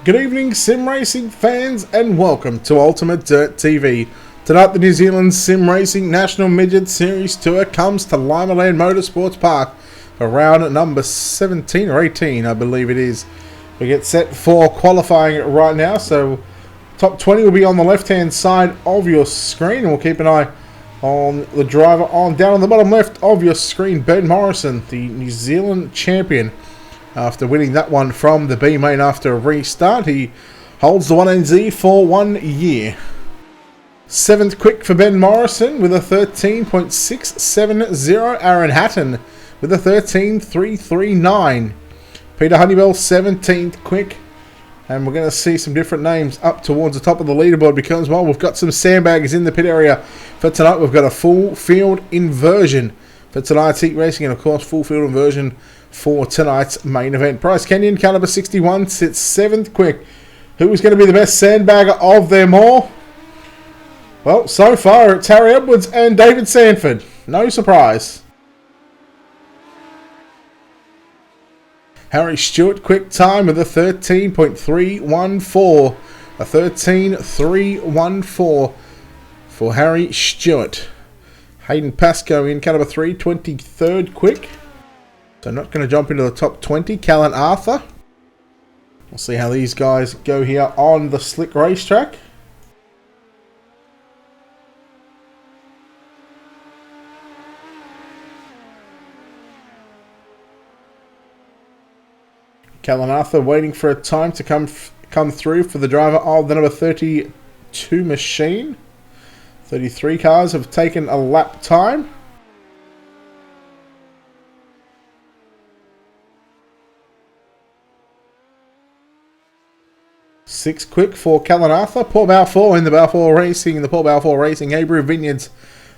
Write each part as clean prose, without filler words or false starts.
Good evening, sim racing fans, and welcome to Ultimate Dirt TV. Tonight, the New Zealand Sim Racing National Midget Series Tour comes to Limaland Motorsports Park for round number 17 or 18, I believe it is. We get set for qualifying right now, so top 20 will be on the left-hand side of your screen, and we'll keep an eye on the driver down on the bottom left of your screen. Ben Morrison, the New Zealand champion. After winning that one from the B main after a restart, he holds the 1NZ for 1 year. 7th quick for Ben Morrison with a 13.670. Aaron Hatton with a 13.339. Peter Honeywell 17th quick. And we're going to see some different names up towards the top of the leaderboard because, well, we've got some sandbaggers in the pit area for tonight. We've got a full field inversion for tonight's heat racing, and of course full field inversion for tonight's main event. Bryce Kenyon, caliber 61, sits 7th quick. Who is going to be the best sandbagger of them all? Well, so far it's Harry Edwards and David Sanford. No surprise. Harry Stewart, quick time with a 13.314. A 13.314 for Harry Stewart. Hayden Pascoe in caliber 3, 23rd quick. So not going to jump into the top 20. Callan Arthur. We'll see how these guys go here on the slick racetrack. Callan Arthur waiting for a time to come through for the driver of the number 32 machine. 33 cars have taken a lap time. Six quick for Callan Arthur. Paul Balfour in the Balfour Racing, Abreu Vineyards,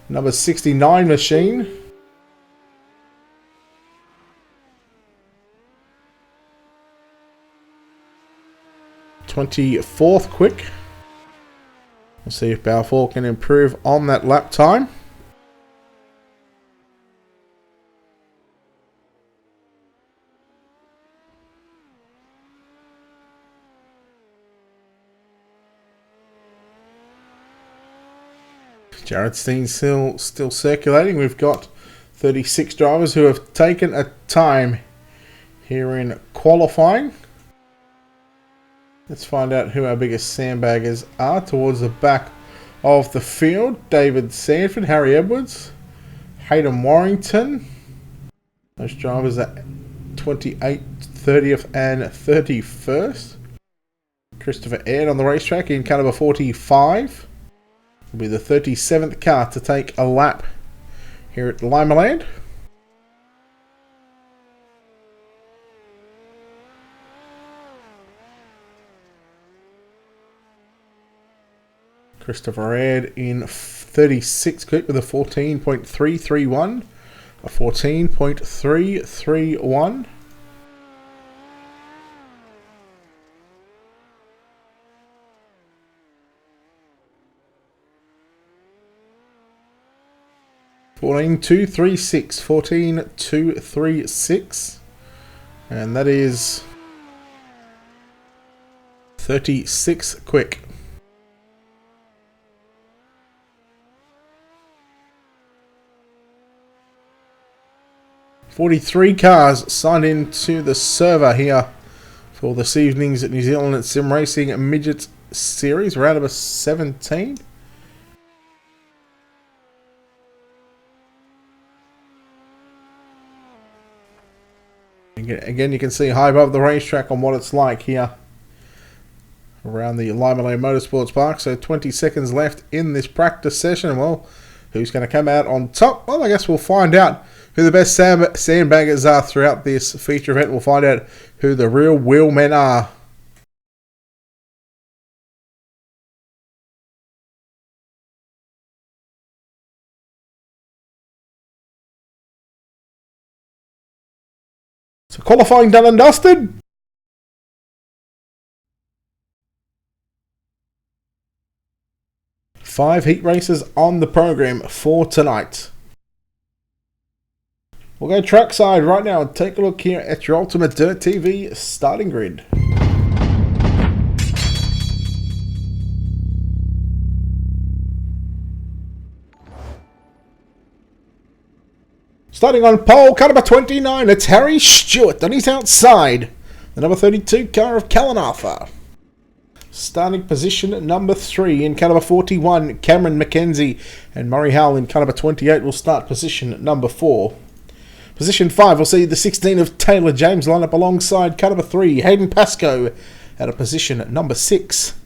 number 69 machine. .24th quick. We'll see if Balfour can improve on that lap time. Jared Steen still circulating. We've got 36 drivers who have taken a time here in qualifying. Let's find out who our biggest sandbaggers are towards the back of the field. David Sanford, Harry Edwards, Hayden Warrington. Those drivers are 28th, 30th and 31st. Christopher Aird on the racetrack in caliber 45. Will be the 37th car to take a lap here at Limaland. Christopher Aird in 36 quick with a 14.331. A 14.331. $14.236, and that is 36 quick. $43 cars signed into the server here for this evening's New Zealand Sim Racing Midget Series, round number 17. Again, you can see high above the racetrack on what it's like here around the Limaland Motorsports Park. So 20 seconds left in this practice session. Well, who's going to come out on top? Well, I guess we'll find out who the best sandbaggers are throughout this feature event. We'll find out who the real wheelmen are. So qualifying done and dusted. Five heat races on the program for tonight. We'll go trackside right now and take a look here at your Ultimate Dirt TV starting grid. Starting on pole, car number 29, it's Harry Stewart on his outside. The number 32 car of Callan Arthur. Starting position at number 3 in car number 41, Cameron McKenzie. And Murray Howell in car number 28 will start position at number 4. Position 5 will see the 16 of Taylor James line up alongside car number 3, Hayden Pascoe, at a position at number 6.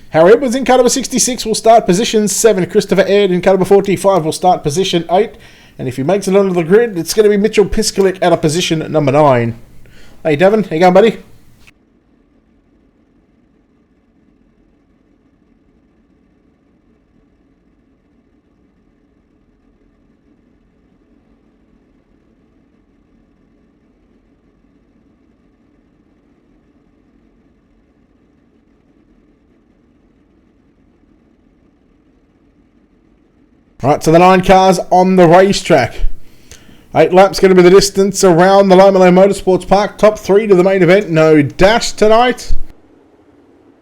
Harry Edwards in car number 66 will start position 7. Christopher Aird in car number 45 will start position 8. And if he makes it onto the grid, it's going to be Mitchell Piskalik at a position at number 9. Hey, Devon, how you going, buddy? Right, so the 9 cars on the racetrack. 8 laps going to be the distance around the Limaland Motorsports Park. Top 3 to the main event. No dash tonight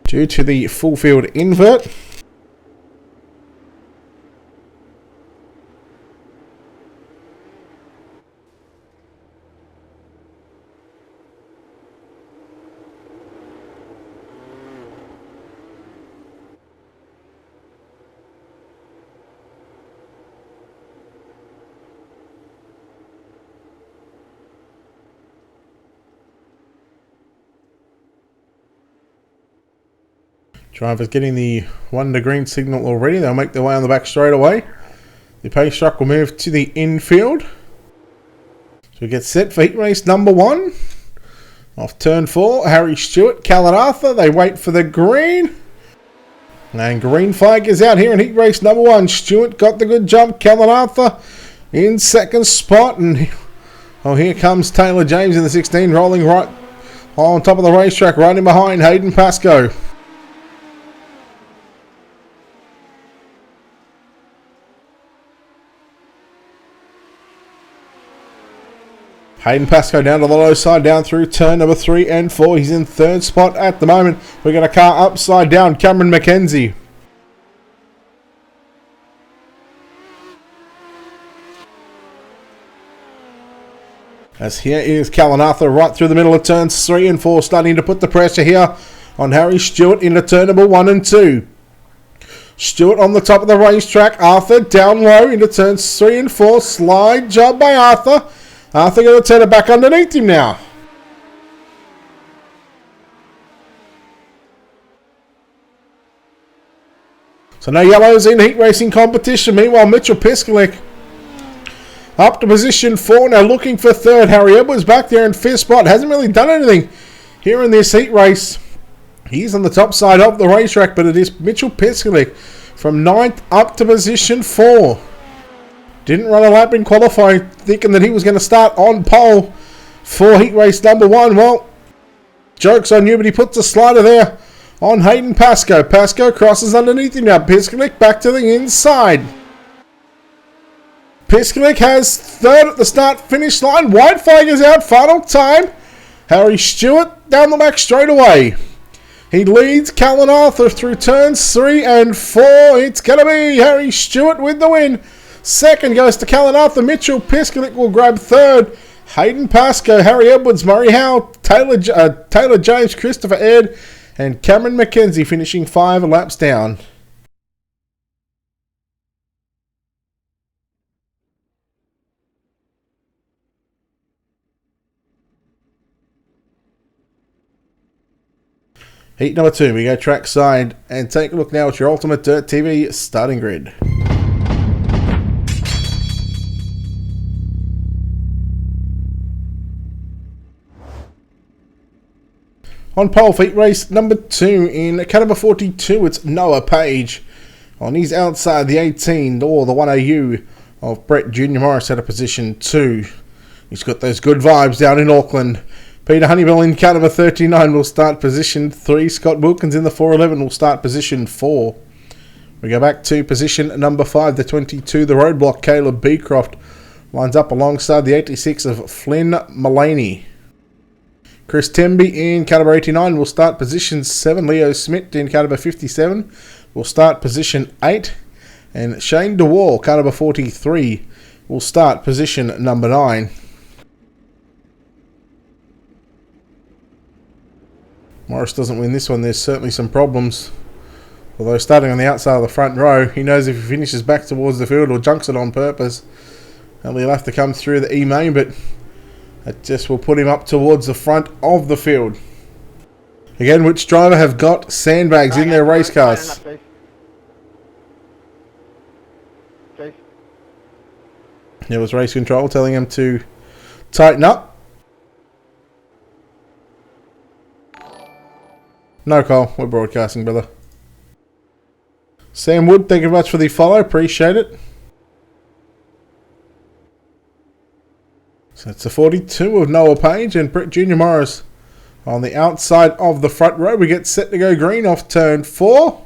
due to the full field invert. Drivers getting the 1 to green signal already. They'll make their way on the back straight away. The pace truck will move to the infield. So we get set for heat race number 1. Off turn 4, Harry Stewart, Callan Arthur. They wait for the green. And green flag is out here in heat race number 1. Stewart got the good jump. Callan Arthur in second spot. And here comes Taylor James in the 16, rolling right on top of the racetrack, right in behind Hayden Pascoe. Hayden Pascoe down to the low side, down through turn number 3 and 4. He's in third spot at the moment. We've got a car upside down, Cameron McKenzie. As here is Callan Arthur right through the middle of turns 3 and 4, starting to put the pressure here on Harry Stewart into turn number 1 and 2. Stewart on the top of the racetrack. Arthur down low into turns 3 and 4. Slide job by Arthur. Arthur going to turn it back underneath him now. So no yellows in heat racing competition. Meanwhile, Mitchell Piskalik up to position 4 now, looking for third. Harry Edwards back there in 5th spot. Hasn't really done anything here in this heat race. He's on the top side of the racetrack, but it is Mitchell Piskalik from 9th up to position 4. Didn't run a lap in qualifying, thinking that he was going to start on pole for heat race number 1. Well, joke's on you, but he puts a slider there on Hayden Pascoe. Pascoe crosses underneath him now. Piskalik back to the inside. Piskalik has third at the start-finish line. White flag is out, final time. Harry Stewart down the back straight away. He leads Callan Arthur through turns 3 and 4. It's going to be Harry Stewart with the win. Second goes to Callan Arthur. Mitchell Piskalik will grab third. Hayden Pascoe, Harry Edwards, Murray Howell, Taylor James, Christopher Aird, and Cameron McKenzie finishing 5 laps down. Heat number 2, we go trackside and take a look now at your Ultimate Dirt TV starting grid. On pole for heat race number 2 in car number 42, it's Noah Page. On his outside, the 18 or the 1AU of Brett Junior Morris at a position 2. He's got those good vibes down in Auckland. Peter Honeywell in car number 39 will start position 3. Scott Wilkins in the 411 will start position 4. We go back to position number 5, the 22, the Roadblock, Caleb Beecroft lines up alongside the 86 of Flynn Mullaney. Chris Temby in car number 89 will start position 7. Leo Smith in car number 57 will start position 8. And Shane DeWall, car number 43, will start position number 9. Morris doesn't win this one. There's certainly some problems. Although starting on the outside of the front row, he knows if he finishes back towards the field or junks it on purpose, he'll have to come through the E-main, but that just will put him up towards the front of the field. Again, which driver have got sandbags in their race cars? There was race control telling him to tighten up. No, Cole, we're broadcasting, brother. Sam Wood, thank you very much for the follow. Appreciate it. So it's a 42 of Noah Page and Brett Junior Morris on the outside of the front row. We get set to go green off turn 4.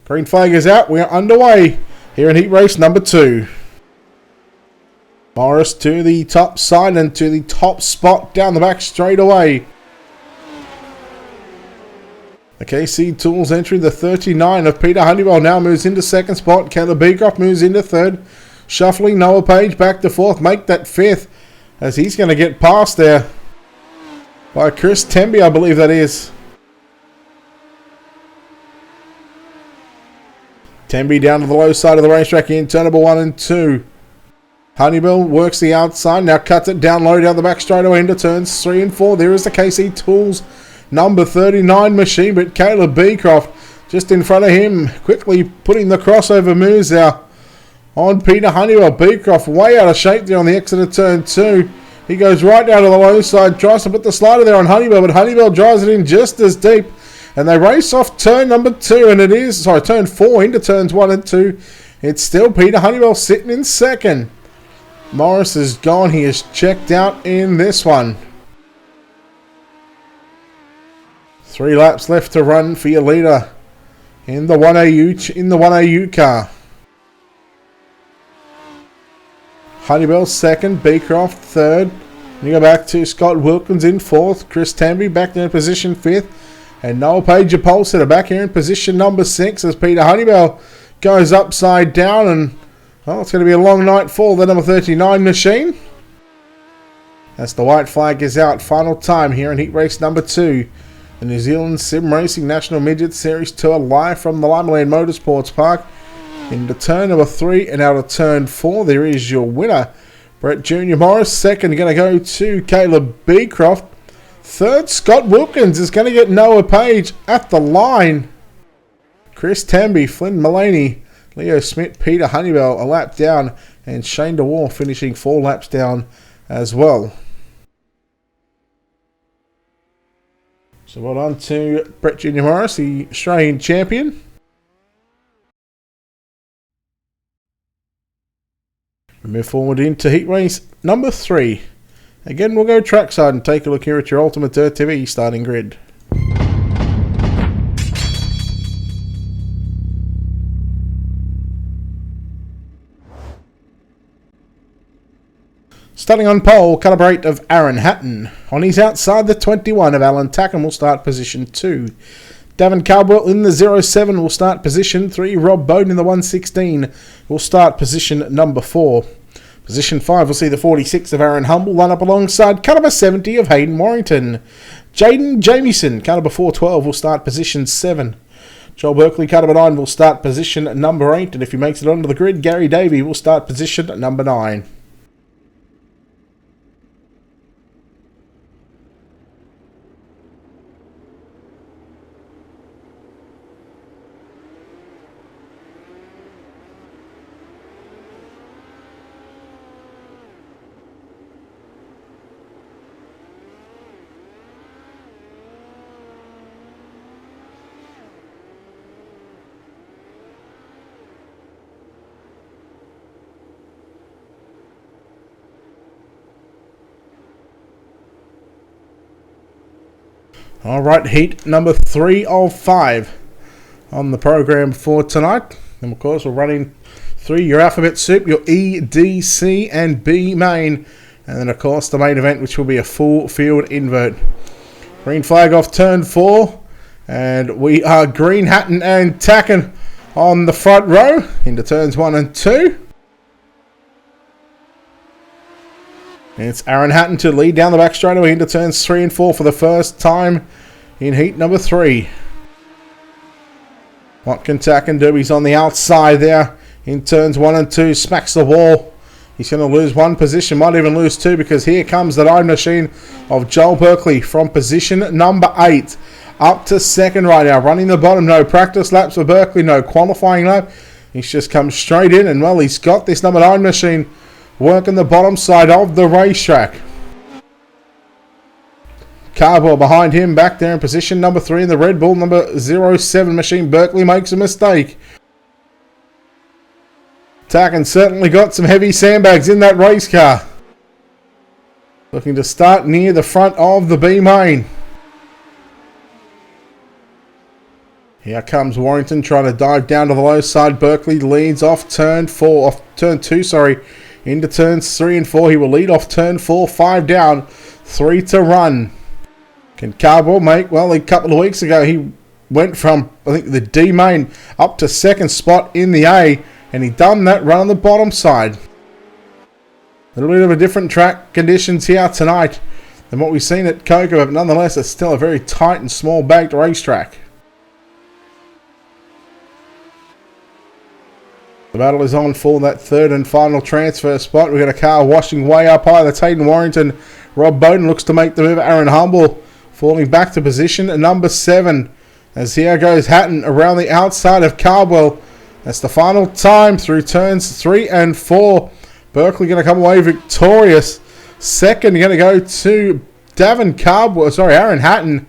Green flag is out. We are underway here in heat race number 2. Morris to the top side and to the top spot down the back straight away. The KC Tools entry, the 39 of Peter Honeywell now moves into second spot. Caleb Beecroft moves into third. Shuffling Noah Page back to fourth. Make that fifth as he's going to get past there by Chris Temby, I believe that is. Temby down to the low side of the racetrack in turn number 1 and 2. Honeywell works the outside, now cuts it down low down the back straight away into turns 3 and 4. There is the KC Tools number 39 machine, but Caleb Beecroft just in front of him, quickly putting the crossover moves there on Peter Honeywell. Beecroft way out of shape there on the exit of turn 2. He goes right down to the low side, tries to put the slider there on Honeywell, but Honeywell drives it in just as deep. And they race off turn number 2, and it is, sorry, turn 4 into turns 1 and 2. It's still Peter Honeywell sitting in second. Morris is gone. He is checked out in this one. 3 laps left to run for your leader in the 1AU car. Honeywell second, Beecroft third. And you go back to Scott Wilkins in fourth. Chris Tamby back there in position 5th. And Noel Page, your pole sitter, back here in position number 6 as Peter Honeywell goes upside down. And, well, it's going to be a long night for the number 39 machine. As the white flag is out, final time here in heat race number 2. The New Zealand Sim Racing National Midget Series Tour live from the Limaland Motorsports Park. Into turn number 3 and out of turn 4, there is your winner, Brett Junior Morris. Second, going to go to Caleb Beecroft. Third, Scott Wilkins is going to get Noah Page at the line. Chris Tamby, Flynn Mullaney, Leo Smith, Peter Honeywell a lap down, and Shane DeWar finishing 4 laps down as well. So well done to Brett Junior Morris, the Australian champion. We move forward into heat race number 3. Again, we'll go trackside and take a look here at your Ultimate Dirt TV starting grid. Starting on pole, calibrate of Aaron Hatton. On his outside, the 21 of Alan Tackham will start position 2. Davin Caldwell in the 07 will start position 3. Rob Bowden in the 116 will start position number 4. Position 5 will see the 46 of Aaron Humble line up alongside caliber 70 of Hayden Warrington. Jaden Jamieson, caliber 412, will start position 7. Joel Berkeley, caliber 9, will start position number 8. And if he makes it onto the grid, Gary Davey will start position number 9. Alright, heat number 3 of 5 on the program for tonight. And of course, we're running through your alphabet soup, your E, D, C, and B main. And then, of course, the main event, which will be a full field invert. Green flag off turn 4. And we are Green Hatton and Tacken on the front row into turns 1 and 2. And it's Aaron Hatton to lead down the back straightaway into turns 3 and 4 for the first time in heat number 3. Watkintak and Derby's on the outside there in turns 1 and 2. Smacks the wall. He's going to lose 1 position, might even lose 2, because here comes the Nine Machine of Joel Berkeley from position number 8 up to 2nd right now. Running the bottom, no practice laps for Berkeley, no qualifying lap. He's just come straight in, and well, he's got this number 9 machine working the bottom side of the racetrack. Cardwell behind him, back there in position number 3 in the Red Bull number 07 machine. Berkeley makes a mistake. Tacken certainly got some heavy sandbags in that race car. Looking to start near the front of the B main. Here comes Warrington trying to dive down to the low side. Berkeley leads off turn 2, into turns 3 and 4. He will lead off turn 4, 5 down, 3 to run. Can Cardwell make, well, a couple of weeks ago he went from, I think, the D main up to 2nd spot in the A, and he done that run on the bottom side. A little bit of a different track conditions here tonight than what we've seen at Cocoa, but nonetheless it's still a very tight and small bagged racetrack. The battle is on for that 3rd and final transfer spot. We've got a car washing way up high. That's Hayden Warrington. Rob Bowden looks to make the move. Aaron Humble falling back to position number 7. As here goes Hatton around the outside of Cardwell. That's the final time through turns 3 and 4. Berkeley going to come away victorious. 2nd going to go to Aaron Hatton.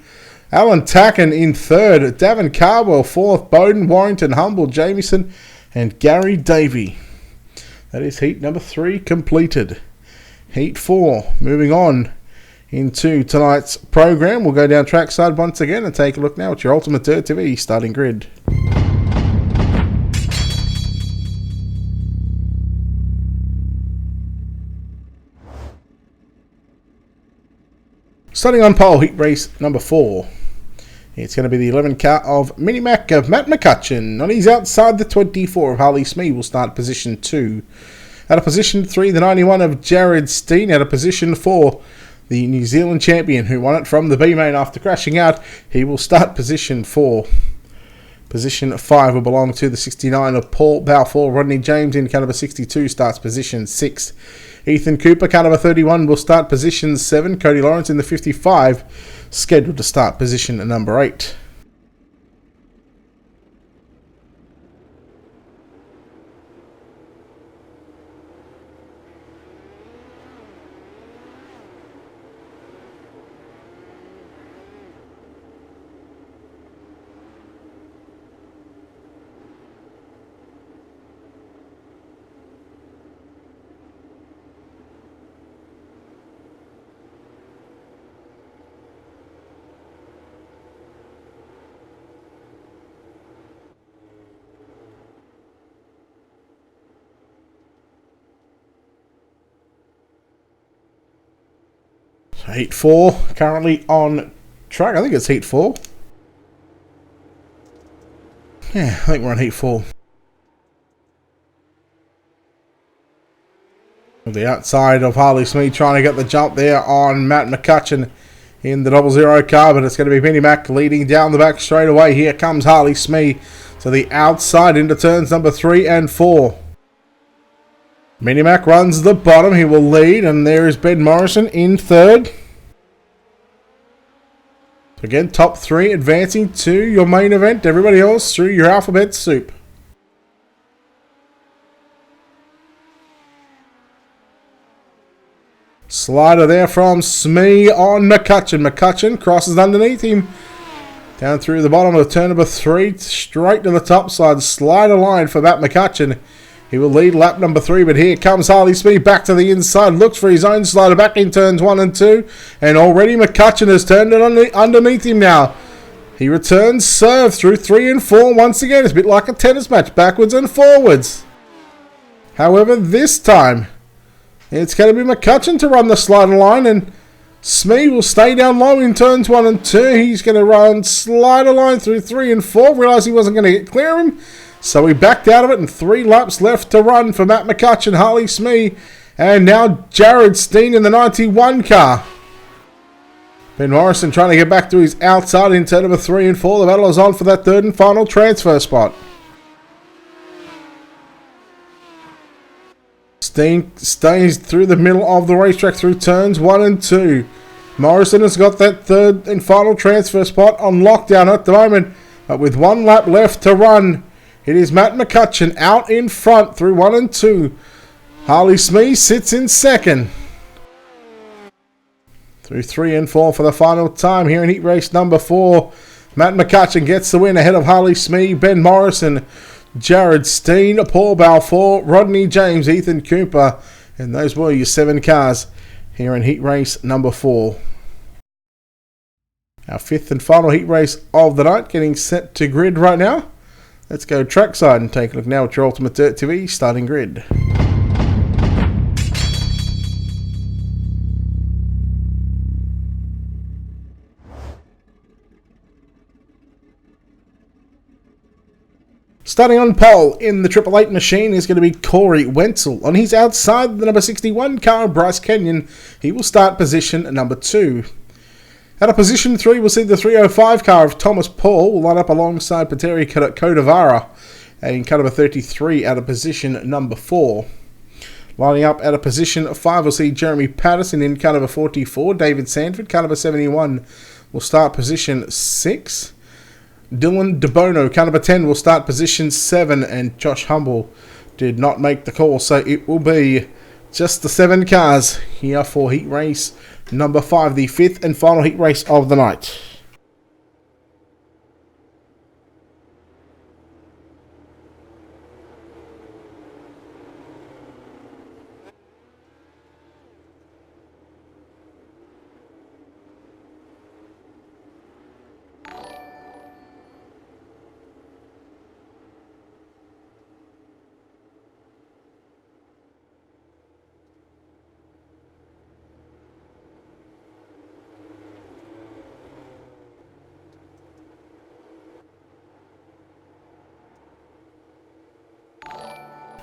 Alan Tacken in 3rd. Davin Cardwell 4th. Bowden, Warrington, Humble, Jamieson, and Gary Davey. That is heat number 3 completed. Heat 4 moving on into tonight's program. We'll go down trackside once again and take a look now at your Ultimate Dirt TV starting grid. Starting on pole, heat race number 4. It's going to be the 11 car of Mini Mac of Matt McCutcheon. On his outside, the 24 of Harley Smee will start position 2. Out of position 3, the 91 of Jared Steen. Out of position 4, the New Zealand champion who won it from the B main after crashing out. He will start position 4. Position 5 will belong to the 69 of Paul Balfour. Rodney James in car number 62 starts position 6. Ethan Cooper, car number 31, will start position 7. Cody Lawrence in the 55, scheduled to start position number 8. Heat 4 currently on track. I think it's Heat 4. Yeah, I think we're on Heat 4. The outside of Harley Smee trying to get the jump there on Matt McCutcheon in the 00 car, but it's going to be Penny Mac leading down the back straight away. Here comes Harley Smee to the outside into turns number 3 and 4. Minimac runs the bottom. He will lead, and there is Ben Morrison in 3rd. Again, top 3 advancing to your main event. Everybody else through your alphabet soup. Slider there from Smee on McCutcheon. McCutcheon crosses underneath him. Down through the bottom of turn number 3, straight to the top side. Slider line for Matt McCutcheon. He will lead lap number 3, but here comes Harley Smee back to the inside. Looks for his own slider back in turns 1 and 2. And already McCutcheon has turned it underneath him now. He returns serve through 3 and 4 once again. It's a bit like a tennis match, backwards and forwards. However, this time, it's going to be McCutcheon to run the slider line, and Smee will stay down low in turns 1 and 2. He's going to run slider line through 3 and 4. Realised he wasn't going to get clear of him, so he backed out of it, and 3 laps left to run for Matt McCutcheon. Harley Smee And now Jared Steen in the 91 car. Ben Morrison trying to get back to his outside in turn number 3 and 4. The battle is on for that third and final transfer spot. Steen stays through the middle of the racetrack through turns 1 and 2. Morrison has got that third and final transfer spot on lockdown at the moment. But with 1 lap left to run, it is Matt McCutcheon out in front through 1 and 2. Harley Smee sits in second. Through 3 and 4 for the final time here in heat race number 4. Matt McCutcheon gets the win ahead of Harley Smee, Ben Morrison, Jared Steen, Paul Balfour, Rodney James, Ethan Cooper. And those were your 7 cars here in heat race number 4. Our 5th and final heat race of the night getting set to grid right now. Let's go trackside and take a look now at your Ultimate Dirt TV starting grid. Starting on pole in the 888 machine is going to be Corey Wenzel. On his outside, the number 61 car, Bryce Kenyon. He will start position number 2. Out of position 3, we'll see the 305 car of Thomas Paul will line up alongside Pateri Kodavara. And car number 33 out of position number 4. Lining up out of position 5, we'll see Jeremy Patterson in car number 44. David Sanford, car number 71, will start position 6. Dylan DeBono, car number 10, will start position 7, and Josh Humble did not make the call, so it will be just the 7 cars here for heat race number 5, the 5th and final heat race of the night.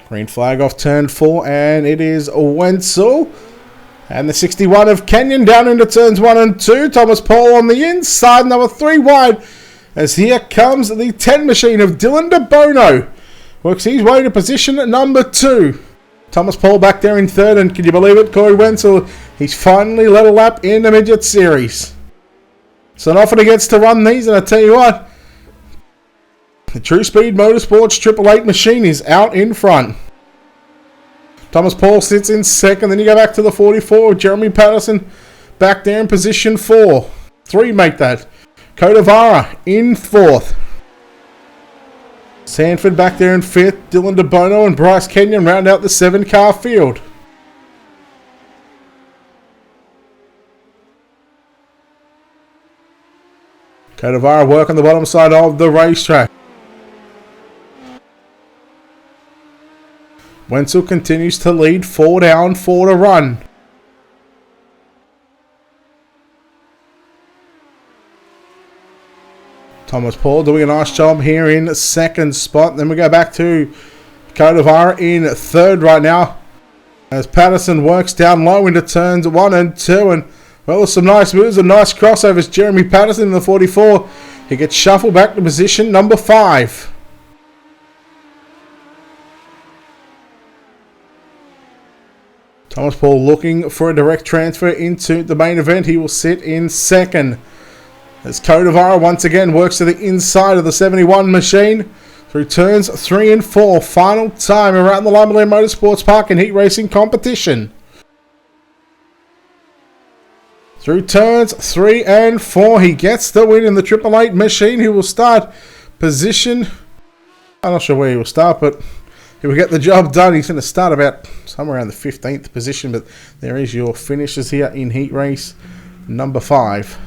Green flag off turn 4, and it is Wenzel. And the 61 of Kenyon down into turns 1 and 2. Thomas Paul on the inside, number 3 wide. As here comes the 10 machine of Dylan DeBono. Works his way to position number 2. Thomas Paul back there in third, and can you believe it, Corey Wenzel, he's finally led a lap in the Midget Series. So often he gets to run these, and I tell you what, the True Speed Motorsports 888 machine is out in front. Thomas Paul sits in second. Then you go back to the 44. Jeremy Patterson back there in position 4. 3 make that. Kodavara in 4th. Sanford back there in 5th. Dylan DeBono and Bryce Kenyon round out the 7-car field. Kodavara work on the bottom side of the racetrack. Wenzel continues to lead, 4 down, 4 to run. Thomas Paul doing a nice job here in second spot. Then we go back to Kodavara in third right now, as Patterson works down low into turns 1 and 2. And, well, there's some nice moves and nice crossovers. Jeremy Patterson in the 44. He gets shuffled back to position number 5. Thomas Paul looking for a direct transfer into the main event. He will sit in second. As Kodavara once again works to the inside of the 71 machine through turns 3 and 4. Final time around the Limaland Motorsports Park in heat racing competition. Through turns 3 and 4, he gets the win in the 888 machine. He will start position, I'm not sure where he will start, but he will get the job done. He's going to start about somewhere around the 15th position, but there is your finishes here in heat race number 5.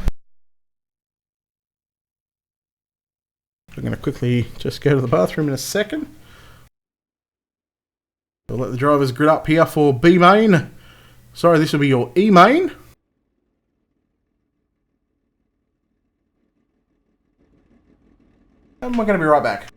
I'm going to quickly just go to the bathroom in a second. We'll let the drivers grid up here for B main. Sorry, this will be your E main. And we're going to be right back.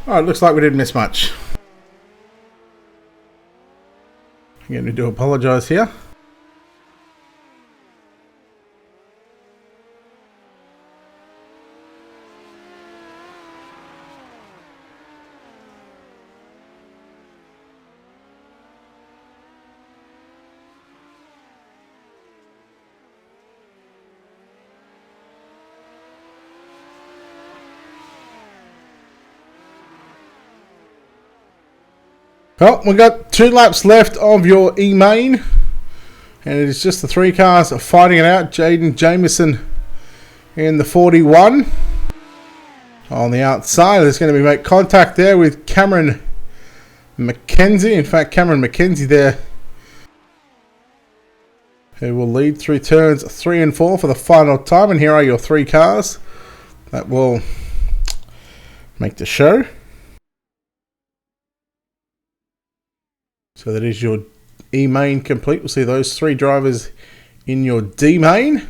Alright, looks like we didn't miss much. Again, we do apologise here. Well, we've got 2 laps left of your E-Main. And it is just the 3 cars fighting it out. Jaden Jamieson in the 41. On the outside, there's going to be make contact there with Cameron McKenzie. In fact, Cameron McKenzie there, who will lead through turns 3 and 4 for the final time. And here are your 3 cars that will make the show. So that is your E-Main complete. We'll see those 3 drivers in your D-Main.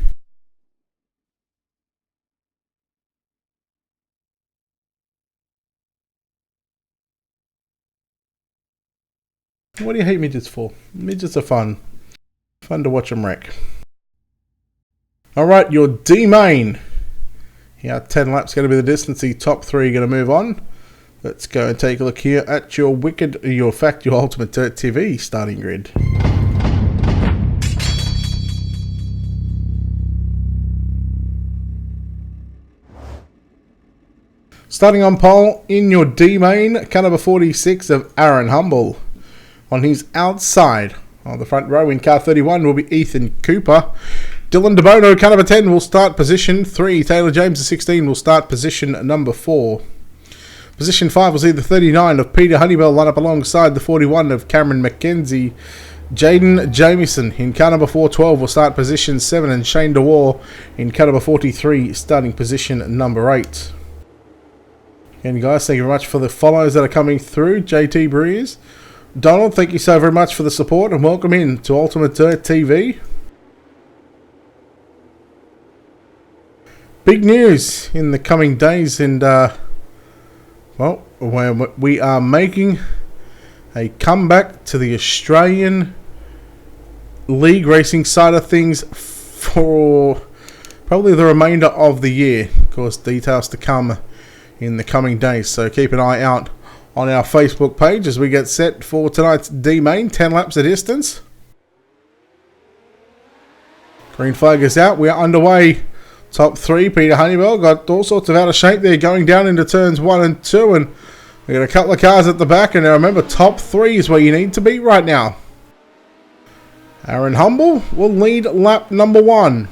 What do you hate midgets for? Midgets are fun. Fun to watch them wreck. Alright, your D-Main. Here, 10 laps going to be the distance. The top 3 are going to move on. Let's go and take a look here at your your Ultimate Dirt TV starting grid. Starting on pole in your D-Main, car number 46 of Aaron Humble. On his outside, on the front row in car 31 will be Ethan Cooper. Dylan DeBono, car number 10, will start position 3. Taylor James, the 16, will start position number 4. Position 5 will see the 39 of Peter Honeybell line up alongside the 41 of Cameron McKenzie. Jaden Jamieson in car number 412 will start position 7, and Shane DeWar in car number 43 starting position number 8. Again, guys, thank you very much for the follows that are coming through. JT Breeze. Donald, thank you so very much for the support, and welcome in to Ultimate Dirt TV. Big news in the coming days, and well, we are making a comeback to the Australian League racing side of things for probably the remainder of the year. Of course, details to come in the coming days, so keep an eye out on our Facebook page as we get set for tonight's D-Main, 10 laps of distance. Green flag is out, we are underway. Top 3, Peter Honeybell got all sorts of out of shape there going down into turns 1 and 2, and we got a couple of cars at the back, and now remember, top 3 is where you need to be right now. Aaron Humble will lead lap number 1.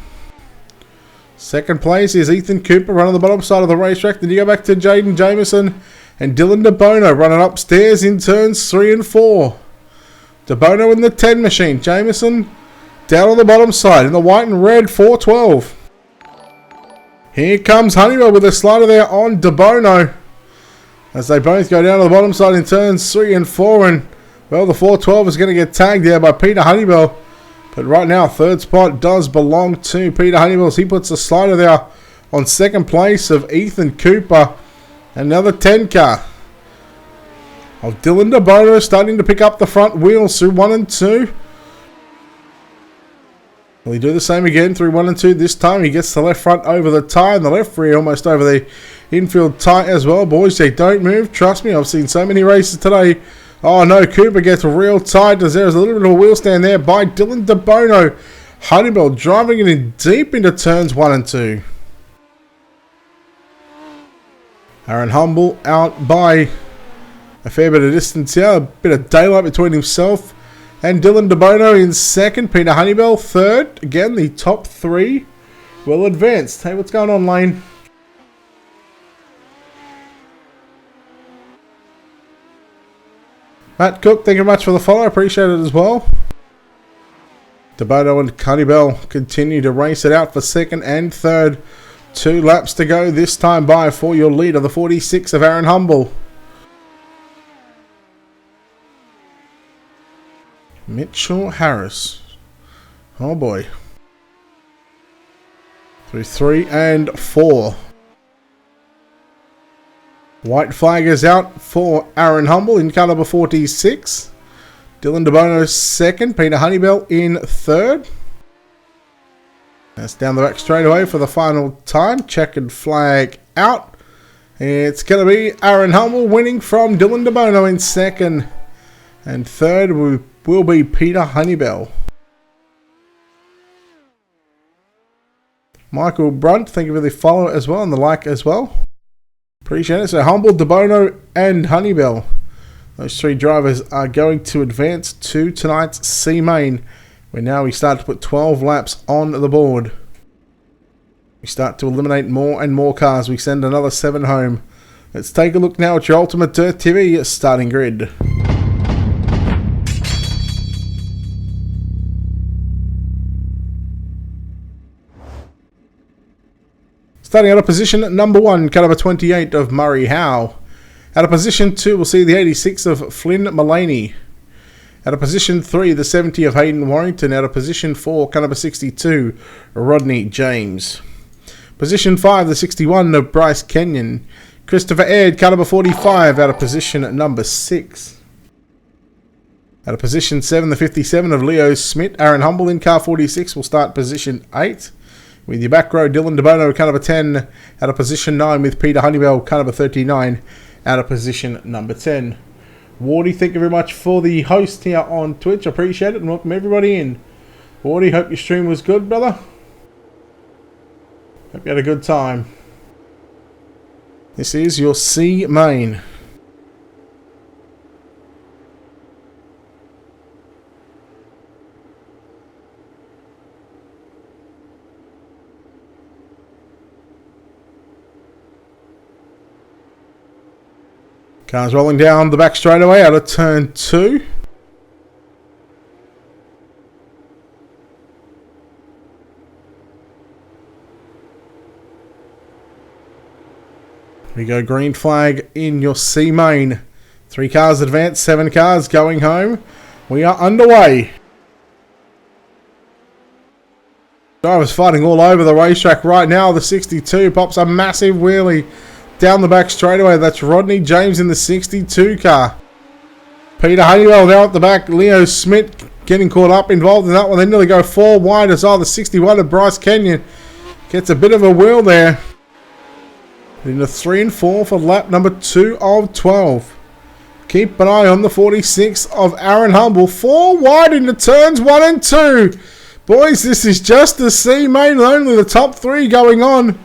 Second place is Ethan Cooper running the bottom side of the racetrack. Then you go back to Jaden Jamieson and Dylan DeBono running upstairs in turns 3 and 4. DeBono in the 10 machine. Jamieson down on the bottom side in the white and red 412. Here comes Honeywell with a slider there on DeBono as they both go down to the bottom side in turns 3 and 4. And, well, the 412 is going to get tagged there by Peter Honeywell. But right now, third spot does belong to Peter Honeywell. He puts the slider there on second place of Ethan Cooper. Another 10 car of Dylan DeBono starting to pick up the front wheels through 1 and 2. Will he do the same again through 1 and 2? This time he gets the left front over the tyre and the left rear almost over the infield tyre as well. Boys, they don't move. Trust me, I've seen so many races today. Oh no, Cooper gets real tight as there's a little bit of a wheel stand there by Dylan DeBono. Honeybell driving it in deep into turns 1 and 2. Aaron Humble out by a fair bit of distance here. A bit of daylight between himself and Dylan DeBono in second. Peter Honeybell third. Again, the top 3 well advanced. Hey, what's going on, Lane? Matt Cook, thank you very much for the follow. Appreciate it as well. DeBono and Honeybell continue to race it out for second and third. 2 laps to go this time by for your leader, the 46 of Aaron Humble. Mitchell Harris. Oh boy. Through 3 and 4. White flag is out for Aaron Humble in car number 46. Dylan DeBono second. Peter Honeybell in third. That's down the back straight away for the final time. Checkered flag out. It's going to be Aaron Humble winning from Dylan DeBono in second. And third will be Peter Honeybell. Michael Brunt, thank you for the follow as well and the like as well. Appreciate it. So Humble, DeBono and Honeybell. Those three drivers are going to advance to tonight's C Main, where now we start to put 12 laps on the board. We start to eliminate more and more cars. We send another 7 home. Let's take a look now at your Ultimate Dirt TV starting grid. Starting out of position at number 1, car number 28 of Murray Howe. Out of position 2, we'll see the 86 of Flynn Mullaney. Out of position 3, the 70 of Hayden Warrington. Out of position 4, car number 62, Rodney James. Position 5, the 61 of Bryce Kenyon. Christopher Aird, car number 45, out of position at number 6. Out of position 7, the 57 of Leo Smith. Aaron Humble in car 46 will start position 8. With your back row, Dylan DeBono, car number 10, out of position 9, with Peter Honeybell, car number 39, out of position number 10. Wardy, thank you very much for the host here on Twitch. Appreciate it, and welcome everybody in. Wardy, hope your stream was good, brother. Hope you had a good time. This is your C Main. Cars rolling down the back straightaway out of turn 2. We go green flag in your C Main. 3 cars advance, 7 cars going home. We are underway. Drivers fighting all over the racetrack right now. The 62 pops a massive wheelie down the back straightaway. That's Rodney James in the 62 car. Peter Honeywell now at the back. Leo Smith getting caught up, involved in that one. They nearly go 4 wide as the 61 of Bryce Kenyon gets a bit of a wheel there. In the 3 and 4 for lap number 2 of 12. Keep an eye on the 46 of Aaron Humble. 4 wide into turns 1 and 2. Boys, this is just the C Main, only the top 3 going on.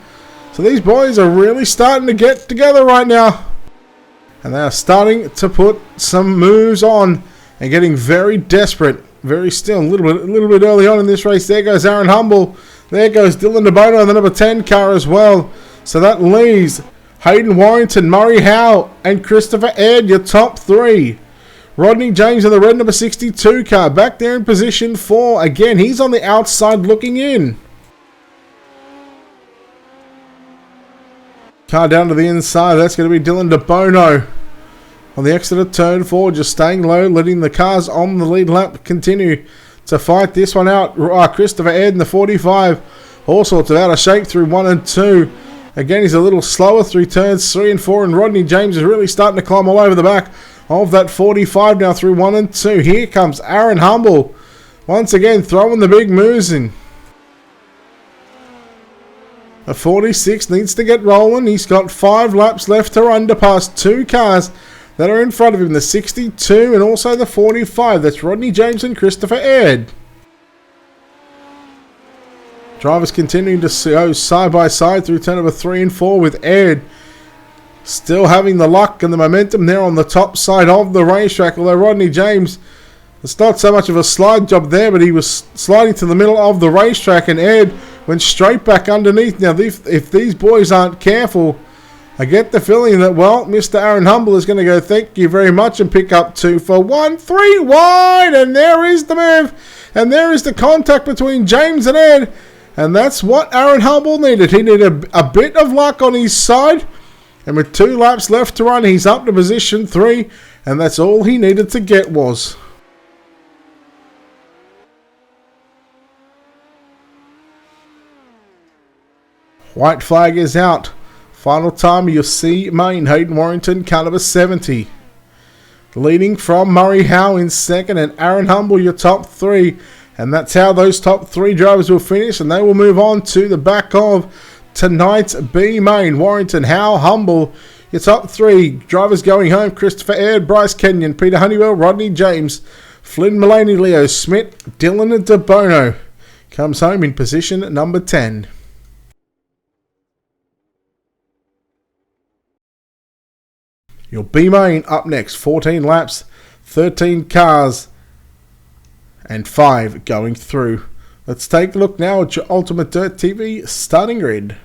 So these boys are really starting to get together right now. And they are starting to put some moves on and getting very desperate. Very still, a little bit early on in this race. There goes Aaron Humble. There goes Dylan DeBono in the number 10 car as well. So that leaves Hayden Warrington, Murray Howe, and Christopher Aird, your top 3. Rodney James in the red number 62 car, back there in position 4. Again, he's on the outside looking in. Car down to the inside, that's going to be Dylan DeBono. On the exit of turn 4, just staying low, letting the cars on the lead lap continue to fight this one out. Christopher Aird in the 45, all sorts of out of shape through 1 and 2. Again, he's a little slower through turns 3 and 4, and Rodney James is really starting to climb all over the back of that 45 now through 1 and 2. Here comes Aaron Humble, once again throwing the big moves in. The 46 needs to get rolling. He's got 5 laps left to run to pass 2 cars that are in front of him. The 62 and also the 45. That's Rodney James and Christopher Aird. Drivers continuing to go side by side through turn number 3 and 4 with Aird still having the luck and the momentum there on the top side of the racetrack. Although Rodney James, it's not so much of a slide job there, but he was sliding to the middle of the racetrack, and Aird went straight back underneath. Now, if these boys aren't careful, I get the feeling that, well, Mr. Aaron Humble is going to go, thank you very much, and pick up 2 for 1. 3 wide, and there is the move. And there is the contact between James and Aird. And that's what Aaron Humble needed. He needed a bit of luck on his side. And with 2 laps left to run, he's up to position 3. And that's all he needed to get was. White flag is out Final time, you'll see main Hayden Warrington, car number 70. Leading from Murray Howe in second and Aaron Humble, your top three. And that's how those top three drivers will finish, and they will move on to the back of tonight's B main. Warrington, Howe, Humble, your top three. Drivers going home, Christopher Aird, Bryce Kenyon, Peter Honeywell, Rodney James, Flynn Mullaney, Leo Smith, Dylan DeBono comes home in position number 10. Your B main up next, 14 laps, 13 cars, and 5 going through. Let's take a look now at your Ultimate Dirt TV starting grid.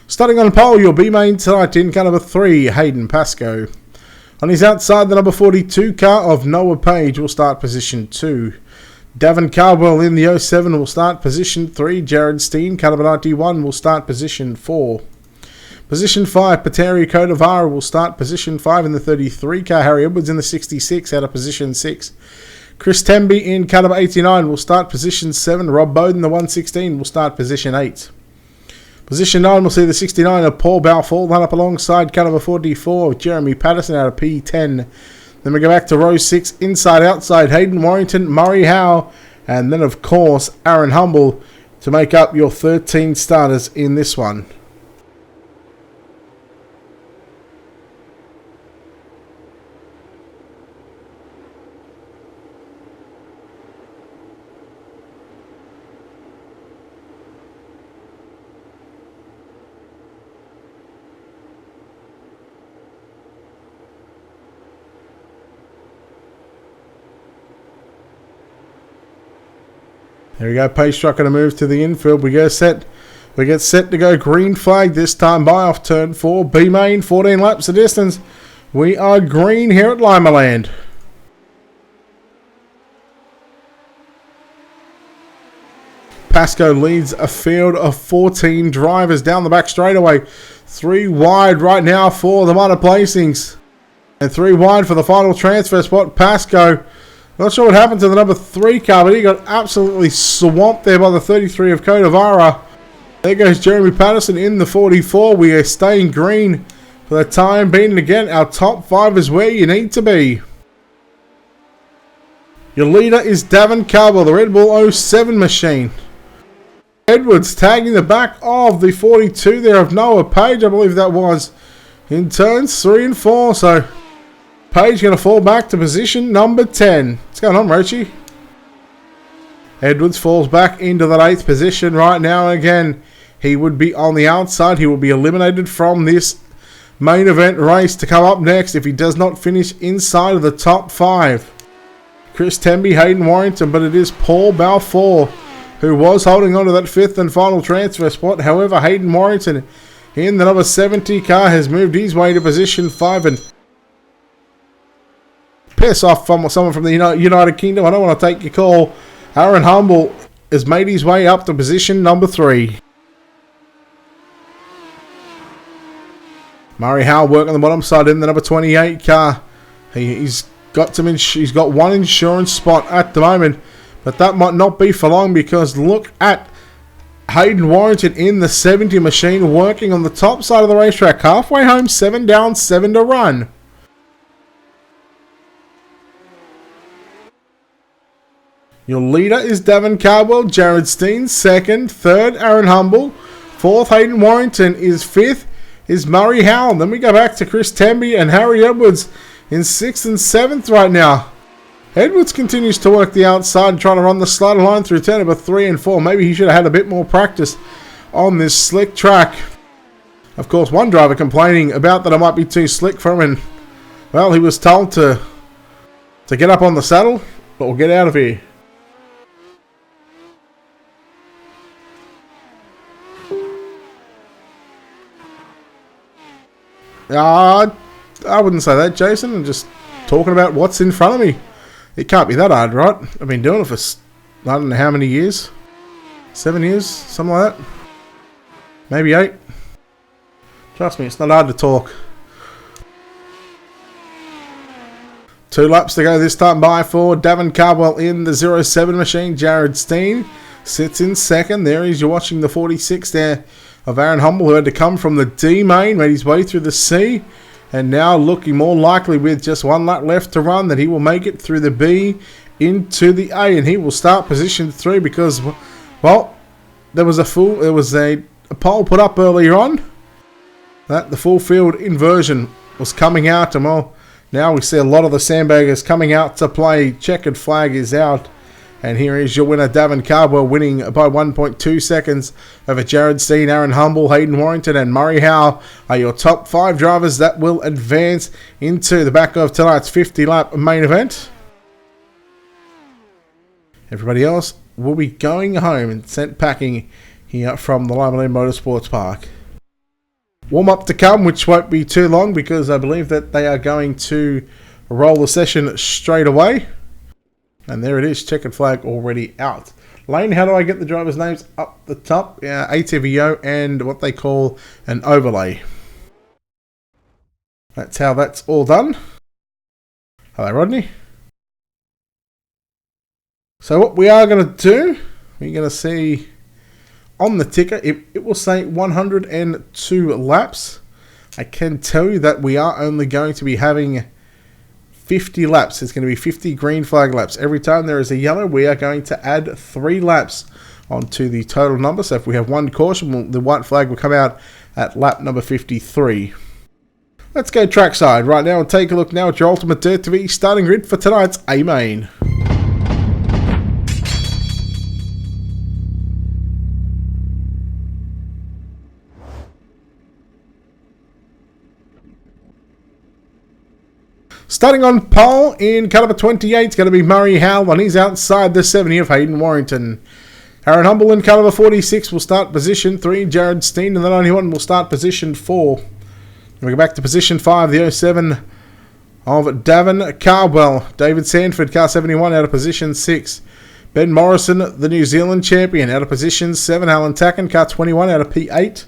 Starting on pole, your B main tonight in car number 3, Hayden Pascoe. On his outside, the number 42 car of Noah Page will start position 2. Davin Cardwell in the 07 will start position 3. Jared Steen, car number 91, will start position 4. Position 5, Pateri Kodavara will start position 5 in the 33 car. Harry Edwards in the 66 out of position 6. Chris Temby in car number 89 will start position 7. Rob Bowden, the 116, will start position 8. Position 9 will see the 69 of Paul Balfour line up alongside car number 44, Jeremy Patterson out of P10. Then we go back to row 6, inside outside, Hayden Warrington, Murray Howe, and then of course Aaron Humble to make up your 13 starters in this one. There we go, pace truck going to move to the infield. We get set to go green flag this time by off turn 4. B main, 14 laps the distance. We are green here at Limaland. Pascoe leads a field of 14 drivers down the back straightaway. 3 wide right now for the minor placings. And 3 wide for the final transfer spot. Pascoe, not sure what happened to the number 3 car, but he got absolutely swamped there by the 33 of Kodavara. There goes Jeremy Patterson in the 44. We are staying green for the time being. And again, our top 5 is where you need to be. Your leader is Davin Cardwell, the Red Bull 07 machine. Edwards tagging the back of the 42 there of Noah Page, I believe that was, in turns 3 and 4. So Page going to fall back to position number 10. What's going on, Rochi? Edwards falls back into that 8th position right now. Again, he would be on the outside. He will be eliminated from this main event race to come up next if he does not finish inside of the top 5. Chris Temby, Hayden Warrington, but it is Paul Balfour who was holding on to that 5th and final transfer spot. However, Hayden Warrington in the number 70 car has moved his way to position 5 and piss off from someone from the United Kingdom. I don't want to take your call. Aaron Humble has made his way up to position number 3. Murray Howe working on the bottom side in the number 28 car. He's got one insurance spot at the moment, but that might not be for long because look at Hayden Warrington in the 70 machine working on the top side of the racetrack. Halfway home, 7 down, 7 to run. Your leader is Davin Cardwell, Jared Steen, 2nd, 3rd, Aaron Humble, 4th, Hayden Warrington is 5th, is Murray Howe. Then we go back to Chris Temby and Harry Edwards in 6th and 7th right now. Edwards continues to work the outside, trying to run the slider line through turn number 3 and 4. Maybe he should have had a bit more practice on this slick track. Of course, one driver complaining about that it might be too slick for him, and well, he was told to get up on the saddle, but we'll get out of here. I wouldn't say that, Jason. I'm just talking about what's in front of me. It can't be that hard, right? I've been doing it for I don't know how many years. 7 years, something like that. Maybe 8. Trust me, it's not hard to talk. 2 laps to go this time by for Davin Cardwell in the 07 machine. Jared Steen sits in second. There he's, you're watching the 46 there of Aaron Humble, who had to come from the D main, made his way through the C, and now looking more likely with just 1 lap left to run that he will make it through the B into the A, and he will start position 3 because, well, there was a poll put up earlier on that the full field inversion was coming out, and well, now we see a lot of the sandbaggers coming out to play. Checkered flag is out, and here is your winner, Davin Cardwell, winning by 1.2 seconds over Jared Steen, Aaron Humble, Hayden Warrington, and Murray Howe are your top 5 drivers that will advance into the back of tonight's 50-lap main event. Everybody else will be going home and sent packing here from the Limaland Motorsports Park. Warm-up to come, which won't be too long because I believe that they are going to roll the session straight away. And there it is, checkered flag already out. Lane, how do I get the drivers' names up the top? ATVO and what they call an overlay. That's how that's all done. Hello, Rodney. So what we are going to do, we're going to see on the ticker, it will say 102 laps. I can tell you that we are only going to be having 50 laps. It's going to be 50 green flag laps. Every time there is a yellow, we are going to add 3 laps onto the total number. So if we have 1 caution, the white flag will come out at lap number 53. Let's go trackside right now and take a look now at your Ultimate Dirt TV starting grid for tonight's A main. Starting on pole in car number 28 is going to be Murray Howe, and he's outside the 70 of Hayden Warrington. Aaron Humble in car number 46 will start position 3. Jared Steen in the 91 will start position 4. And we go back to position 5, the 07 of Davin Cardwell. David Sanford, car 71, out of position 6. Ben Morrison, the New Zealand champion, out of position 7. Alan Tacken, car 21, out of P8.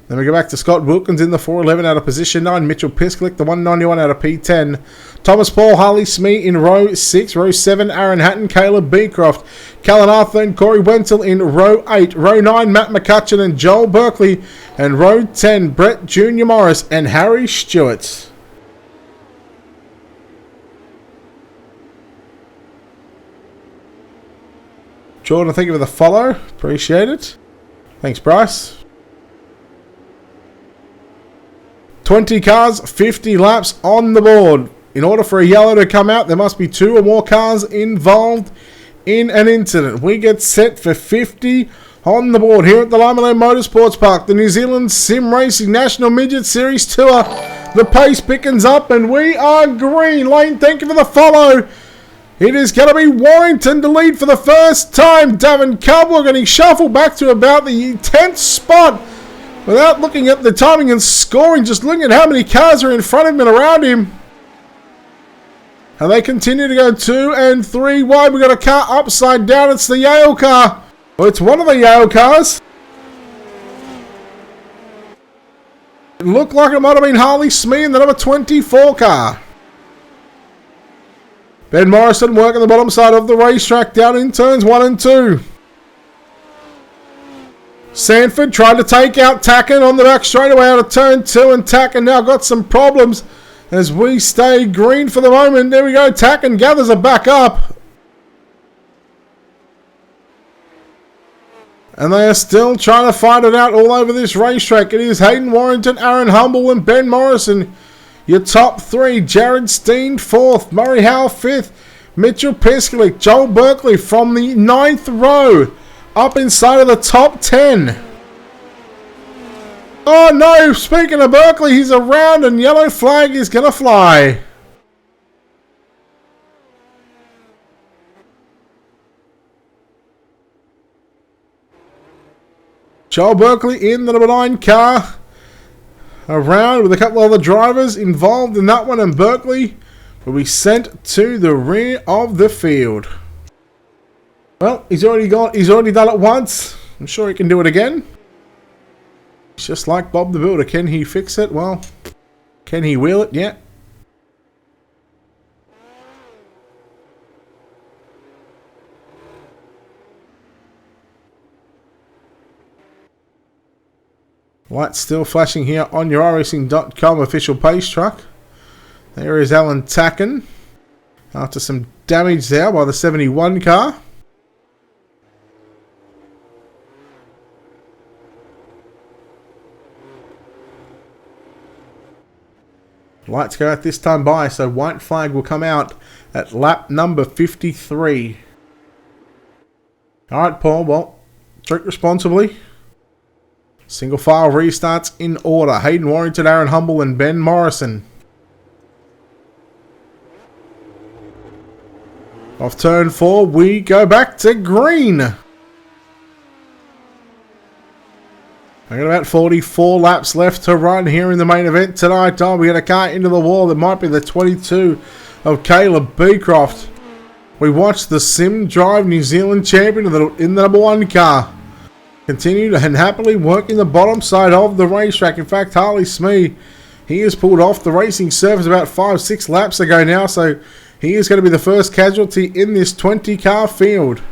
Then we go back to Scott Wilkins in the 411 out of position 9. Mitchell Pisklick, the 191 out of P10. Thomas Paul, Harley Smee in row 6. Row 7, Aaron Hatton, Caleb Beecroft. Callan Arthur and Corey Wenzel in row 8. Row 9, Matt McCutcheon and Joel Berkeley. And row 10, Brett Jr. Morris and Harry Stewart. Jordan, thank you for the follow. Appreciate it. Thanks, Bryce. 20 cars, 50 laps on the board. In order for a yellow to come out, there must be 2 or more cars involved in an incident. We get set for 50 on the board here at the Limaland Motorsports Park, the New Zealand Sim Racing National Midget Series Tour. The pace pickens up and we are green. Lane, thank you for the follow. It is going to be Warrington to lead for the first time. Davin Cardwell getting shuffled back to about the 10th spot. Without looking at the timing and scoring, just looking at how many cars are in front of him and around him. And they continue to go 2 and 3 wide. We've got a car upside down. It's the Yale car. Well, it's one of the Yale cars. It looked like it might have been Harley Smee in the number 24 car. Ben Morrison working the bottom side of the racetrack down in turns 1 and 2. Sanford tried to take out Tacken on the back straightaway out of turn 2, and Tacken now got some problems as we stay green for the moment. There we go, Tacken gathers it back up. And they are still trying to fight it out all over this racetrack. It is Hayden Warrington, Aaron Humble and Ben Morrison. Your top 3, Jared Steen 4th, Murray Howe 5th, Mitchell Pisklick, Joel Berkeley from the 9th row. Up inside of the top 10. Oh no, speaking of Berkeley, he's around and yellow flag is going to fly. Joel Berkeley in the number 9 car. Around with a couple of other drivers involved in that one, and Berkeley will be sent to the rear of the field. Well, he's already done it once. I'm sure he can do it again. It's just like Bob the Builder. Can he fix it? Well, can he wheel it? Yeah. Lights still flashing here on your iRacing.com official pace truck. There is Alan Tacken after some damage there by the 71 car. Lights go out this time by, so white flag will come out at lap number 53. Alright, Paul, well, drink responsibly. Single file restarts in order. Hayden Warrington, Aaron Humble and Ben Morrison. Off turn 4, we go back to green. I got about 44 laps left to run here in the main event tonight. We got a car into the wall. That might be the 22 of Caleb Beecroft. We watched the Sim Drive New Zealand champion in the number 1 car continue and happily working the bottom side of the racetrack. In fact, Harley Smee, he has pulled off the racing surface about 5-6 laps ago now, so he is going to be the first casualty in this 20-car field.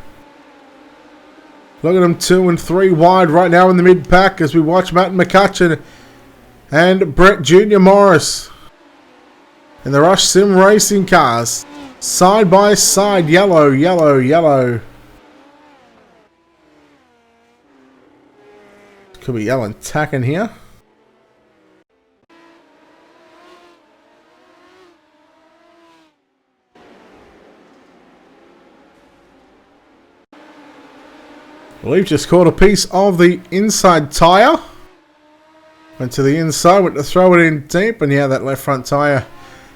Look at them 2 and 3 wide right now in the mid-pack as we watch Matt McCutcheon and Brett Jr. Morris in the Rush Sim Racing cars. Side by side, yellow, yellow, yellow. Could be Alan Tacken here. We've just caught a piece of the inside tyre. Went to the inside, went to throw it in deep, and yeah, that left front tyre.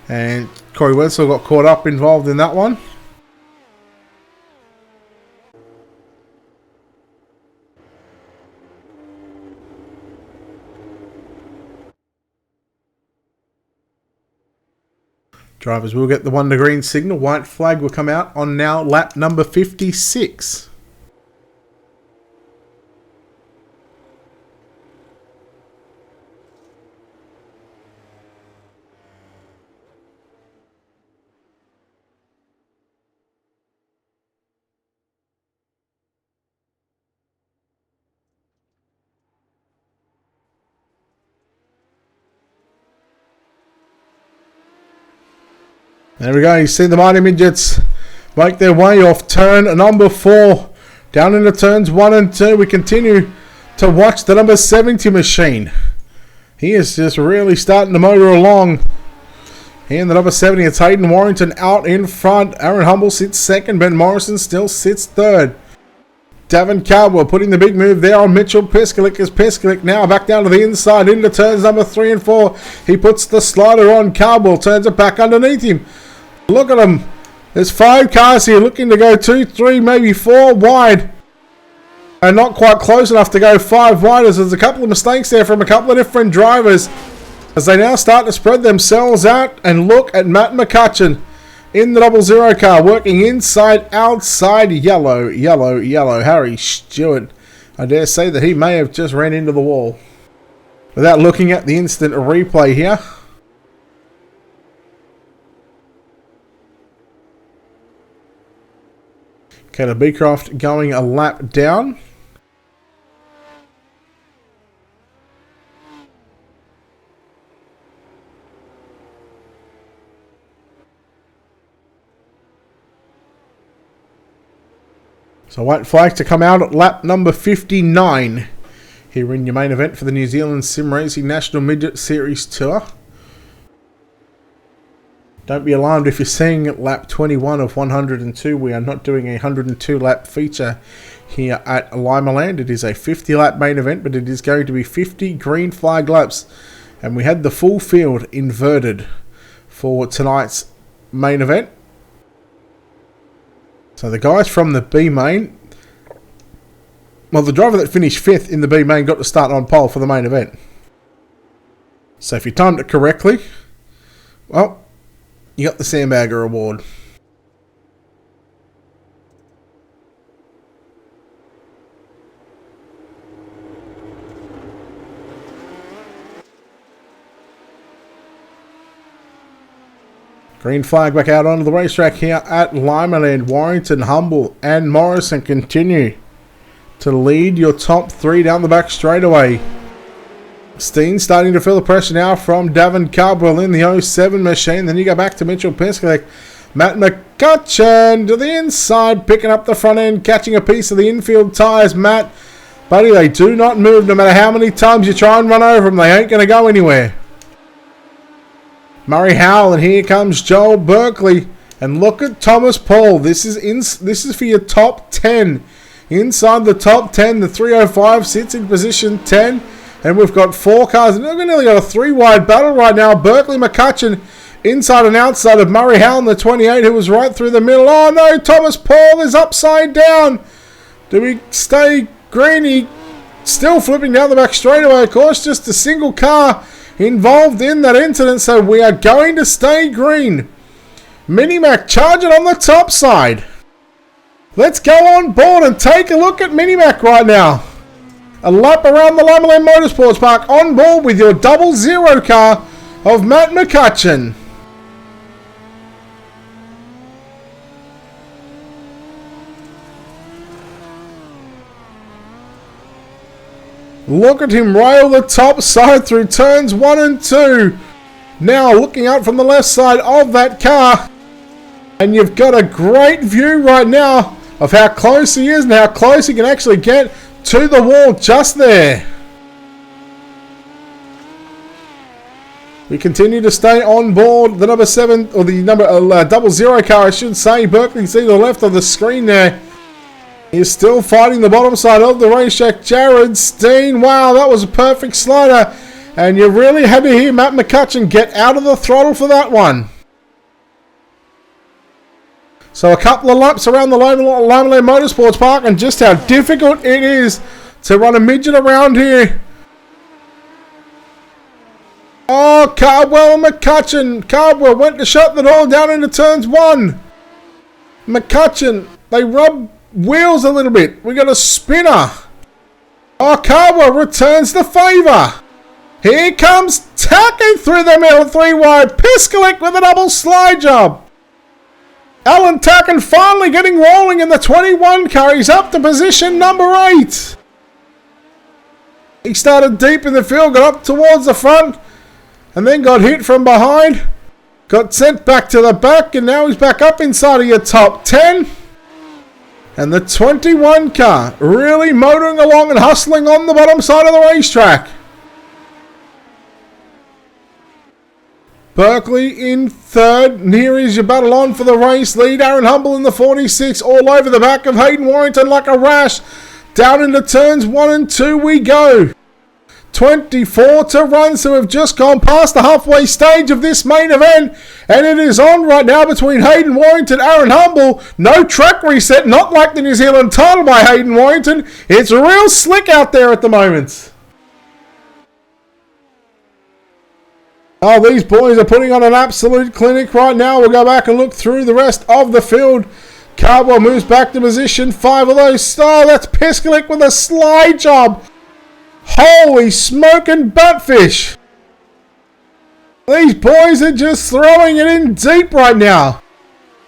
And Corey Wetzel got caught up involved in that one. Drivers will get the 1 to green signal. White flag will come out on now lap number 56. There we go, you see the Mighty Midgets make their way off turn number 4. Down into turns 1 and 2. We continue to watch the number 70 machine. He is just really starting to motor along. Here in the number 70, it's Hayden Warrington out in front. Aaron Humble sits second. Ben Morrison still sits third. Davin Caldwell putting the big move there on Mitchell Piskalik as Piskalik now back down to the inside into turns number 3 and 4. He puts the slider on. Caldwell turns it back underneath him. Look at him. There's 5 cars here looking to go 2, 3, maybe 4 wide. And not quite close enough to go 5 wide as there's a couple of mistakes there from a couple of different drivers. As they now start to spread themselves out and look at Matt McCutcheon in the 00 car working inside, outside, yellow, yellow, yellow. Harry Stewart, I dare say that he may have just ran into the wall. Without looking at the instant replay here. Caleb Beecroft going a lap down. So white flag to come out at lap number 59. Here in your main event for the New Zealand Sim Racing National Midget Series Tour. Don't be alarmed if you're seeing lap 21 of 102. We are not doing a 102 lap feature here at Limaland. It is a 50 lap main event, but it is going to be 50 green flag laps. And we had the full field inverted for tonight's main event. So the guys from the B main, well, the driver that finished 5th in the B main got to start on pole for the main event. So if you timed it correctly, well, you got the Sandbagger Award. Green flag back out onto the racetrack here at Limaland. Warrington, Humble and Morrison continue to lead your top 3 down the back straightaway. Steen starting to feel the pressure now from Davin Cardwell in the 07 machine. Then you go back to Mitchell Piskalik. Matt McCutcheon to the inside, picking up the front end, catching a piece of the infield tyres. Matt, buddy, they do not move no matter how many times you try and run over them. They ain't going to go anywhere. Murray Howell, and here comes Joel Berkeley. And look at Thomas Paul. This is for your top 10. Inside the top 10, the 305 sits in position 10. And we've got 4 cars. And we've nearly got a 3-wide battle right now. Berkeley, McCutcheon, inside and outside of Murray Howell in the 28, who was right through the middle. Oh no, Thomas Paul is upside down. Do we stay green? He still flipping down the back straightaway, of course. Just a single car involved in that incident. So we are going to stay green. Minimac charging on the top side. Let's go on board and take a look at Minimac right now. A lap around the Limaland Motorsports Park on board with your 00 car of Matt McCutcheon. Look at him rail the top side through turns 1 and 2. Now looking out from the left side of that car. And you've got a great view right now of how close he is and how close he can actually get to the wall just there. We continue to stay on board the number 7, or the number 00 car, I should say. Berkeley, see to the left of the screen there. He's still fighting the bottom side of the racetrack. Jared Steen, wow, that was a perfect slider. And you really had to hear Matt McCutcheon get out of the throttle for that one. So a couple of laps around the Limaland Motorsports Park, and just how difficult it is to run a midget around here. Oh, Cardwell and McCutcheon. Cardwell went to shut the door down into turns 1. McCutcheon, they rub wheels a little bit. We got a spinner. Oh, Cardwell returns the favour. Here comes tacking through the middle 3-wide. Piskalik with a double slide job. Alan Tacken finally getting rolling in the 21 car. He's up to position number 8. He started deep in the field, got up towards the front, and then got hit from behind. Got sent back to the back, and now he's back up inside of your top 10. And the 21 car really motoring along and hustling on the bottom side of the racetrack. Berkeley in third, and here is your battle on for the race lead. Aaron Humble in the 46, all over the back of Hayden Warrington like a rash. Down into turns 1 and 2 we go. 24 to run, so we've just gone past the halfway stage of this main event. And it is on right now between Hayden Warrington and Aaron Humble. No track reset, not like the New Zealand title by Hayden Warrington. It's real slick out there at the moment. Oh, these boys are putting on an absolute clinic right now. We'll go back and look through the rest of the field. Cardwell moves back to position 5 of those. Oh, that's Piskalik with a slide job. Holy smoking buttfish. These boys are just throwing it in deep right now.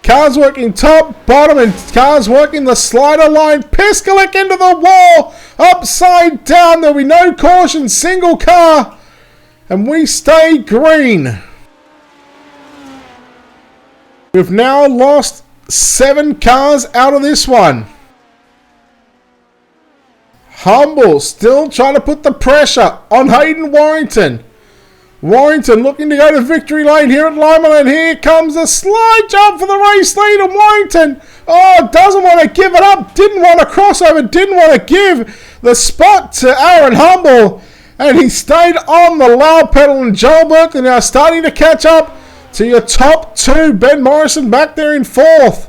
Cars working top, bottom, and cars working the slider line. Piskalik into the wall. Upside down. There'll be no caution. Single car. And we stay green. We've now lost 7 cars out of this one. Humble still trying to put the pressure on Hayden Warrington. Warrington looking to go to victory lane here at Limaland. Here comes a slide jump for the race lead, and Warrington, oh, doesn't want to give it up. Didn't want to crossover. Didn't want to give the spot to Aaron Humble. And he stayed on the loud pedal, and Joel Berkeley now starting to catch up to your top 2. Ben Morrison back there in 4th.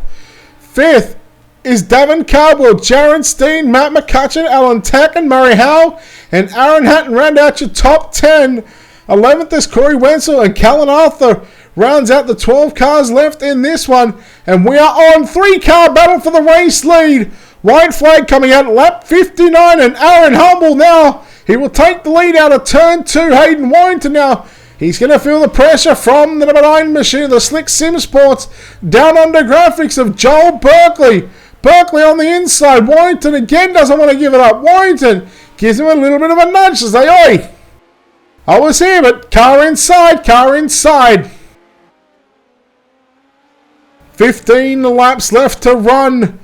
5th is Davin Cardwell, Jared Steen, Matt McCutcheon, Alan Tacken, Murray Howell, and Aaron Hatton round out your top 10. 11th is Corey Wenzel, and Callan Arthur rounds out the 12 cars left in this one. And we are on 3-car battle for the race lead. White flag coming out lap 59, and Aaron Humble now. He will take the lead out of turn 2. Hayden Warrington now. He's going to feel the pressure from the number 9 machine, the Slick Sim Sports. Down under graphics of Joel Berkeley. Berkeley on the inside. Warrington again doesn't want to give it up. Warrington gives him a little bit of a nudge to say, oi, I was here, but car inside, car inside. 15 laps left to run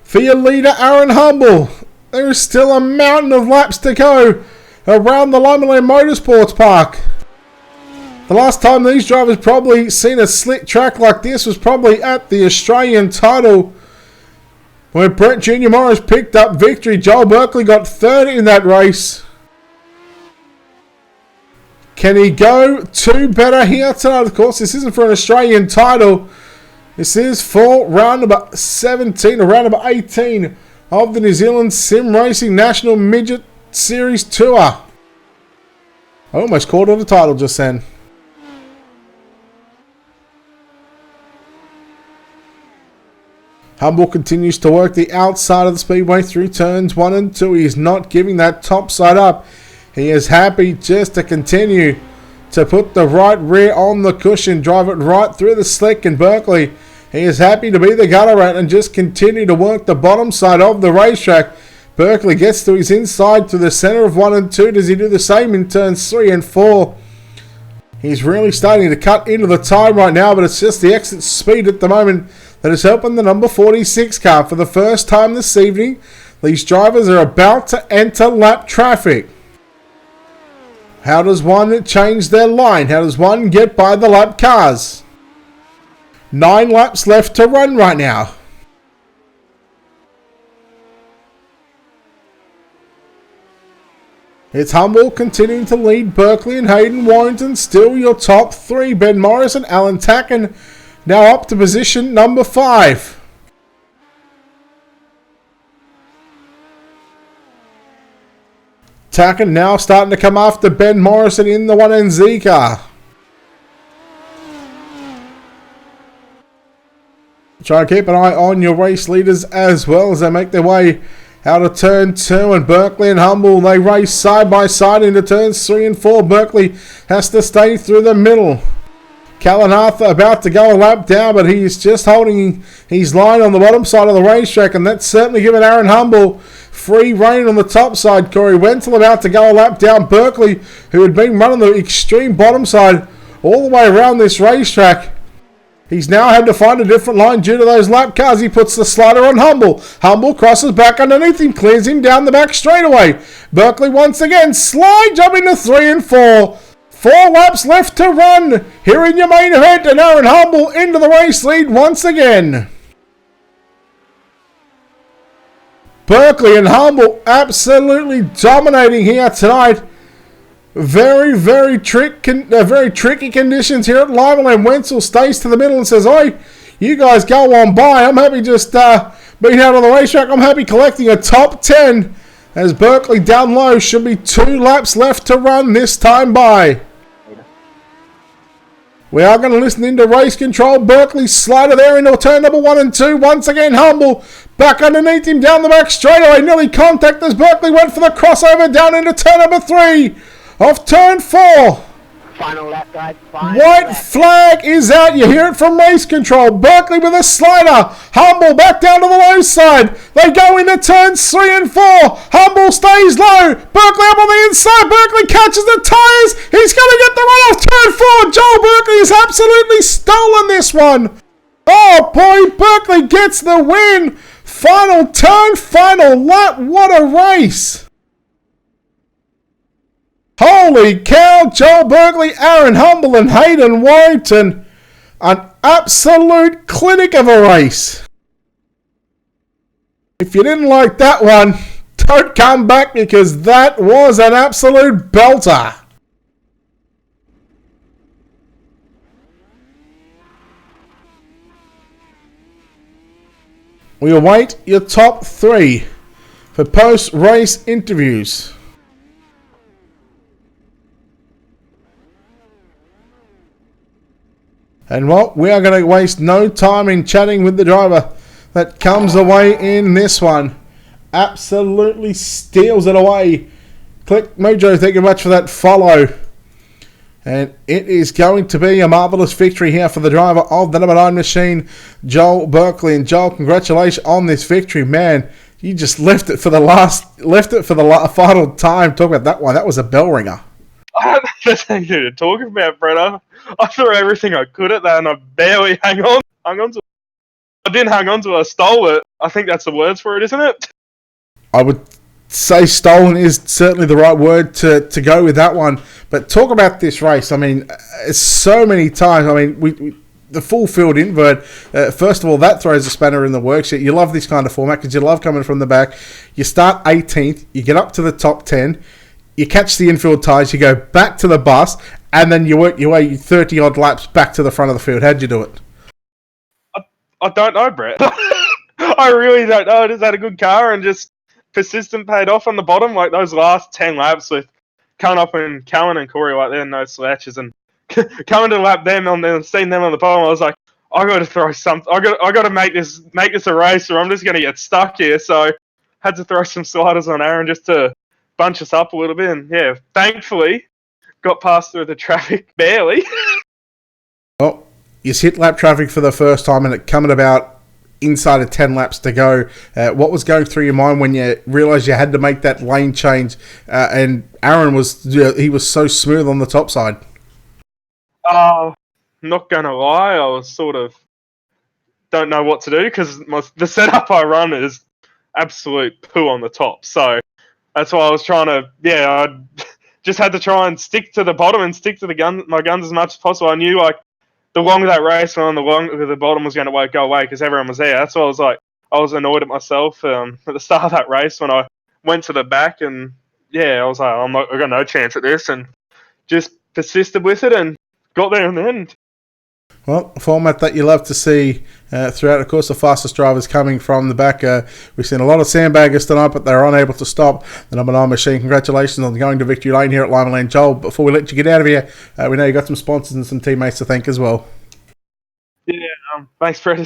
for your leader, Aaron Humble. There is still a mountain of laps to go around the Limaland Motorsports Park. The last time these drivers probably seen a slick track like this was probably at the Australian title, where Brett Jr. Morris picked up victory. Joel Berkeley got third in that race. Can he go two better here tonight? Of course, this isn't for an Australian title. This is for round number 17 or round number 18 of the New Zealand Sim Racing National Midget Series Tour. I almost called it a title just then. Humble continues to work the outside of the speedway through turns 1 and 2. He is not giving that top side up. He is happy just to continue to put the right rear on the cushion, drive it right through the slick. And Berkeley, he is happy to be the gutter rat and just continue to work the bottom side of the racetrack. Berkeley gets to his inside to the center of 1 and 2. Does he do the same in turns 3 and 4? He's really starting to cut into the time right now, but it's just the exit speed at the moment that is helping the number 46 car. For the first time this evening, these drivers are about to enter lap traffic. How does one change their line? How does one get by the lap cars? 9 laps left to run right now. It's Humble continuing to lead Berkeley and Hayden Warrington. Still your top 3. Ben Morris and Alan Tacken now up to position number 5. Tacken now starting to come after Ben Morrison in the 1NZ car. Try to keep an eye on your race leaders as well as they make their way out of turn 2, and Berkeley and Humble, they race side by side into turns 3 and 4. Berkeley has to stay through the middle. Callan Arthur about to go a lap down, but he's just holding his line on the bottom side of the racetrack, and that's certainly given Aaron Humble free rein on the top side. Corey Wenzel about to go a lap down. Berkeley, who had been running the extreme bottom side all the way around this racetrack, he's now had to find a different line due to those lap cars. He puts the slider on Humble. Humble crosses back underneath him, clears him down the back straightaway. Berkeley once again, slide jumping to 3 and 4. 4 laps left to run here in your main event, and Aaron Humble into the race lead once again. Berkeley and Humble absolutely dominating here tonight. Very, very tricky conditions here at Limaland. Wenzel stays to the middle and says, "Oi, you guys go on by. I'm happy just being out on the racetrack. I'm happy collecting a top 10. As Berkeley down low, should be 2 laps left to run this time by. We are going to listen into race control. Berkeley slider there into turn number 1 and 2. Once again, Humble back underneath him down the back straightaway. Nearly contact as Berkeley went for the crossover down into turn number 3. Off turn 4. Final lap, guys. White flag is out. You hear it from race control. Berkeley with a slider. Humble back down to the low side. They go into turns 3 and 4. Humble stays low. Berkeley up on the inside. Berkeley catches the tyres. He's going to get the run off turn 4. Joel Berkeley has absolutely stolen this one. Oh boy, Berkeley gets the win. Final turn, final lap. What a race. Holy cow, Joel Berkeley, Aaron Humble and Hayden Warrington. An absolute clinic of a race. If you didn't like that one, don't come back because that was an absolute belter. We await your top 3 for post-race interviews. And well, we are going to waste no time in chatting with the driver that comes away in this one. Absolutely steals it away. Click Mojo, thank you much for that follow. And it is going to be a marvellous victory here for the driver of the number 9 machine, Joel Berkeley. And Joel, congratulations on this victory, man. You just left it for the final time. Talk about that one. That was a bell ringer. I don't know if there's anything to talk about, Brett. I threw everything I could at that, and I barely hung on to it. I didn't hang on to it, I stole it. I think that's the words for it, isn't it? I would say stolen is certainly the right word to go with that one. But talk about this race. I mean, so many times. I mean, we the full field invert. First of all, that throws a spanner in the works. You love this kind of format because you love coming from the back. You start 18th, you get up to the top 10, you catch the infield ties, you go back to the bus, and then you work your way 30 odd laps back to the front of the field. How'd you do it? I don't know, Brett. I really don't know. I just had a good car and just persistent paid off on the bottom. Like those last 10 laps with coming up and Callan and Corey, like they're no slouches, and coming to lap them on them, seeing them on the bottom, I was like, I got to throw something. I got to make this a race, or I'm just going to get stuck here. So had to throw some sliders on Aaron just to bunch us up a little bit. And yeah, thankfully got past through the traffic barely. Well, you hit lap traffic for the first time, and it coming about inside of 10 laps to go. What was going through your mind when you realised you had to make that lane change? And Aaron he was so smooth on the top side. Not gonna lie, I was sort of don't know what to do because the setup I run is absolute poo on the top. So that's why I was trying to. Yeah, I just had to try and stick to the bottom and stick to my guns as much as possible. I knew like the longer that race went on, the longer the bottom was going to go away because everyone was there. That's why I was like, I was annoyed at myself at the start of that race when I went to the back, and yeah, I was like, I got no chance at this, and just persisted with it and got there in the end. Well, a format that you love to see throughout. Of course, the fastest drivers coming from the back. We've seen a lot of sandbaggers tonight, but they're unable to stop the number 9 machine. Congratulations on going to victory lane here at Limaland. Joel, before we let you get out of here, we know you got some sponsors and some teammates to thank as well. Yeah, thanks, Fred.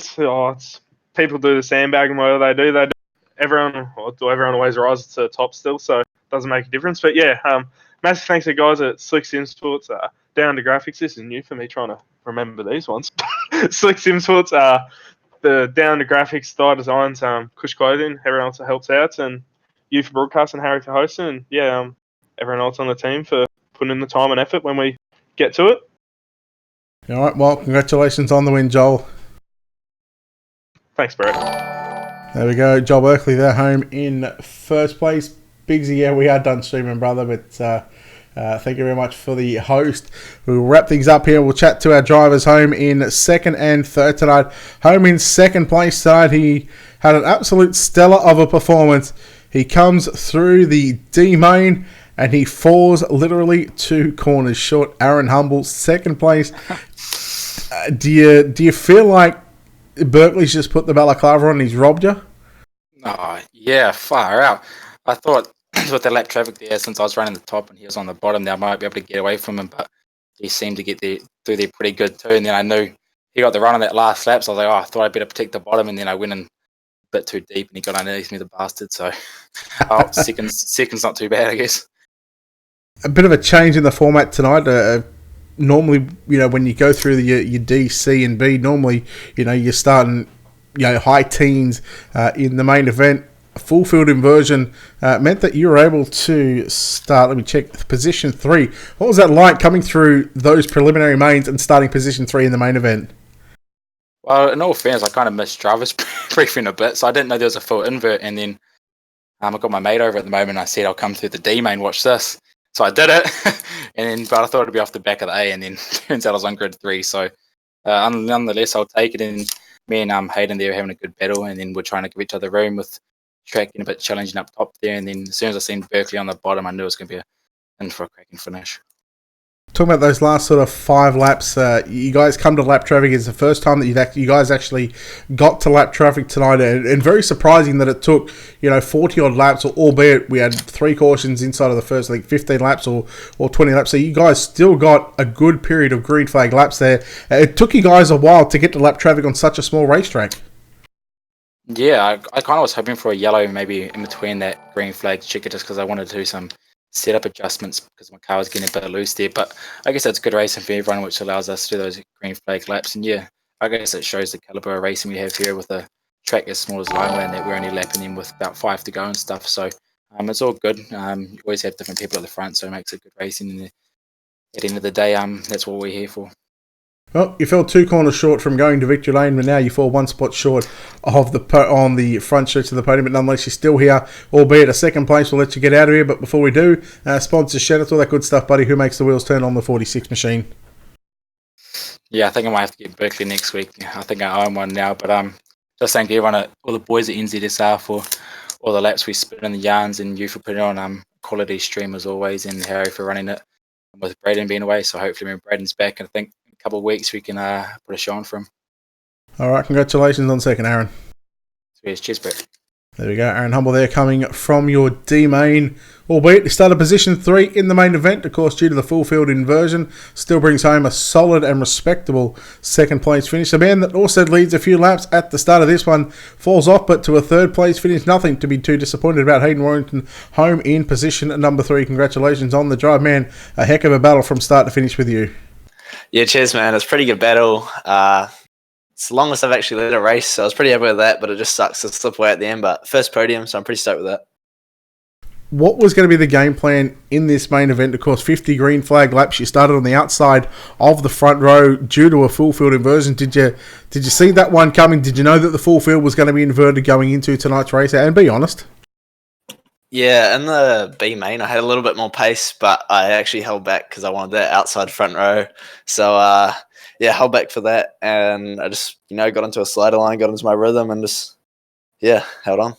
People do the sandbagging, whatever they do. Everyone always rises to the top still, so it doesn't make a difference. But yeah, massive thanks to the guys at Slick Sim Sports, Down to Graphics. This is new for me trying to remember these ones. Slick Sim Sports, the Down to Graphics, Star Designs, Kush Clothing, everyone else that helps out, and you for broadcasting, Harry for hosting, and yeah, everyone else on the team for putting in the time and effort when we get to it. All right, well, congratulations on the win, Joel. Thanks, Brett. There we go. Joel Berkeley, they're home in first place. Bigsy, yeah, we are done streaming, brother, but thank you very much for the host. We'll wrap things up here. We'll chat to our drivers home in second and third tonight. Home in second place tonight, he had an absolute stellar of a performance. He comes through the D main and he falls literally 2 corners short. Aaron Humble, second place. Do you feel like Berkeley's just put the balaclava on and he's robbed you? Oh, yeah, far out. I thought with the lap traffic there, since I was running the top and he was on the bottom, that I might be able to get away from him, but he seemed to get through there pretty good too. And then I knew he got the run on that last lap, so I was like, I thought I'd better protect the bottom, and then I went in a bit too deep and he got underneath me, the bastard. So seconds not too bad, I guess. A bit of a change in the format tonight. Normally, when you go through your D, C, and B, normally, you're starting, high teens in the main event. Full field inversion meant that you were able to start, let me check, position 3. What was that like coming through those preliminary mains and starting position 3 in the main event? Well, in all fairness, I kind of missed Jarvis briefing a bit, so I didn't know there was a full invert, and then I got my mate over at the moment, and I said, I'll come through the D main, watch this. So I did it, but I thought it'd be off the back of the A, and then turns out I was on grid 3. So nonetheless, I'll take it. And me and Hayden there were having a good battle, and then we're trying to give each other room with track getting a bit challenging up top there. And then as soon as I seen Berkeley on the bottom, I knew it was going to be in for a cracking finish. Talking about those last sort of 5 laps, you guys come to lap traffic. It's the first time that you guys actually got to lap traffic tonight, and very surprising that it took 40 odd laps, albeit we had 3 cautions inside of the first 15 laps or 20 laps. So you guys still got a good period of green flag laps there. It took you guys a while to get to lap traffic on such a small racetrack. Yeah, I kind of was hoping for a yellow maybe in between that green flag checker, just because I wanted to do some setup adjustments because my car was getting a bit loose there. But I guess that's good racing for everyone, which allows us to do those green flag laps. And yeah, I guess it shows the caliber of racing we have here with a track as small as Limaland, that we're only lapping in with about 5 to go and stuff. So it's all good. You always have different people at the front, so it makes it good racing. And at the end of the day, that's what we're here for. Well, you fell 2 corners short from going to victory lane, but now you fall 1 spot short of on the front stretch of the podium. But nonetheless, you're still here, albeit a second place. We'll let you get out of here. But before we do, sponsors, shout out, all that good stuff, buddy. Who makes the wheels turn on the 46 machine? Yeah, I think I might have to get Berkeley next week. I think I own one now. But just thank everyone, all the boys at NZSR for all the laps we spin in the yarns, and you for putting on quality stream as always, and Harry for running it with Braden being away. So hopefully when Braden's back, I think in a couple of weeks we can put a show on for him. All right, congratulations on second, Aaron. Cheers, Brett. There we go, Aaron Humble there coming from your D main, albeit he started position 3 in the main event, of course, due to the full field inversion. Still brings home a solid and respectable second place finish. The man that also leads a few laps at the start of this one falls off, but to a third place finish. Nothing to be too disappointed about. Hayden Warrington home in position at number 3. Congratulations on the drive, man. A heck of a battle from start to finish with you. Yeah, cheers, man. It's a pretty good battle. It's the longest I've actually led a race, so I was pretty happy with that, but it just sucks to slip away at the end. But first podium, so I'm pretty stoked with that. What was going to be the game plan in this main event? Of course, 50 green flag laps. You started on the outside of the front row due to a full field inversion. Did you see that one coming? Did you know that the full field was going to be inverted going into tonight's race? And be honest. Yeah, in the B main, I had a little bit more pace, but I actually held back because I wanted that outside front row. So, held back for that, and I just, got into a slider line, got into my rhythm, and just, held on.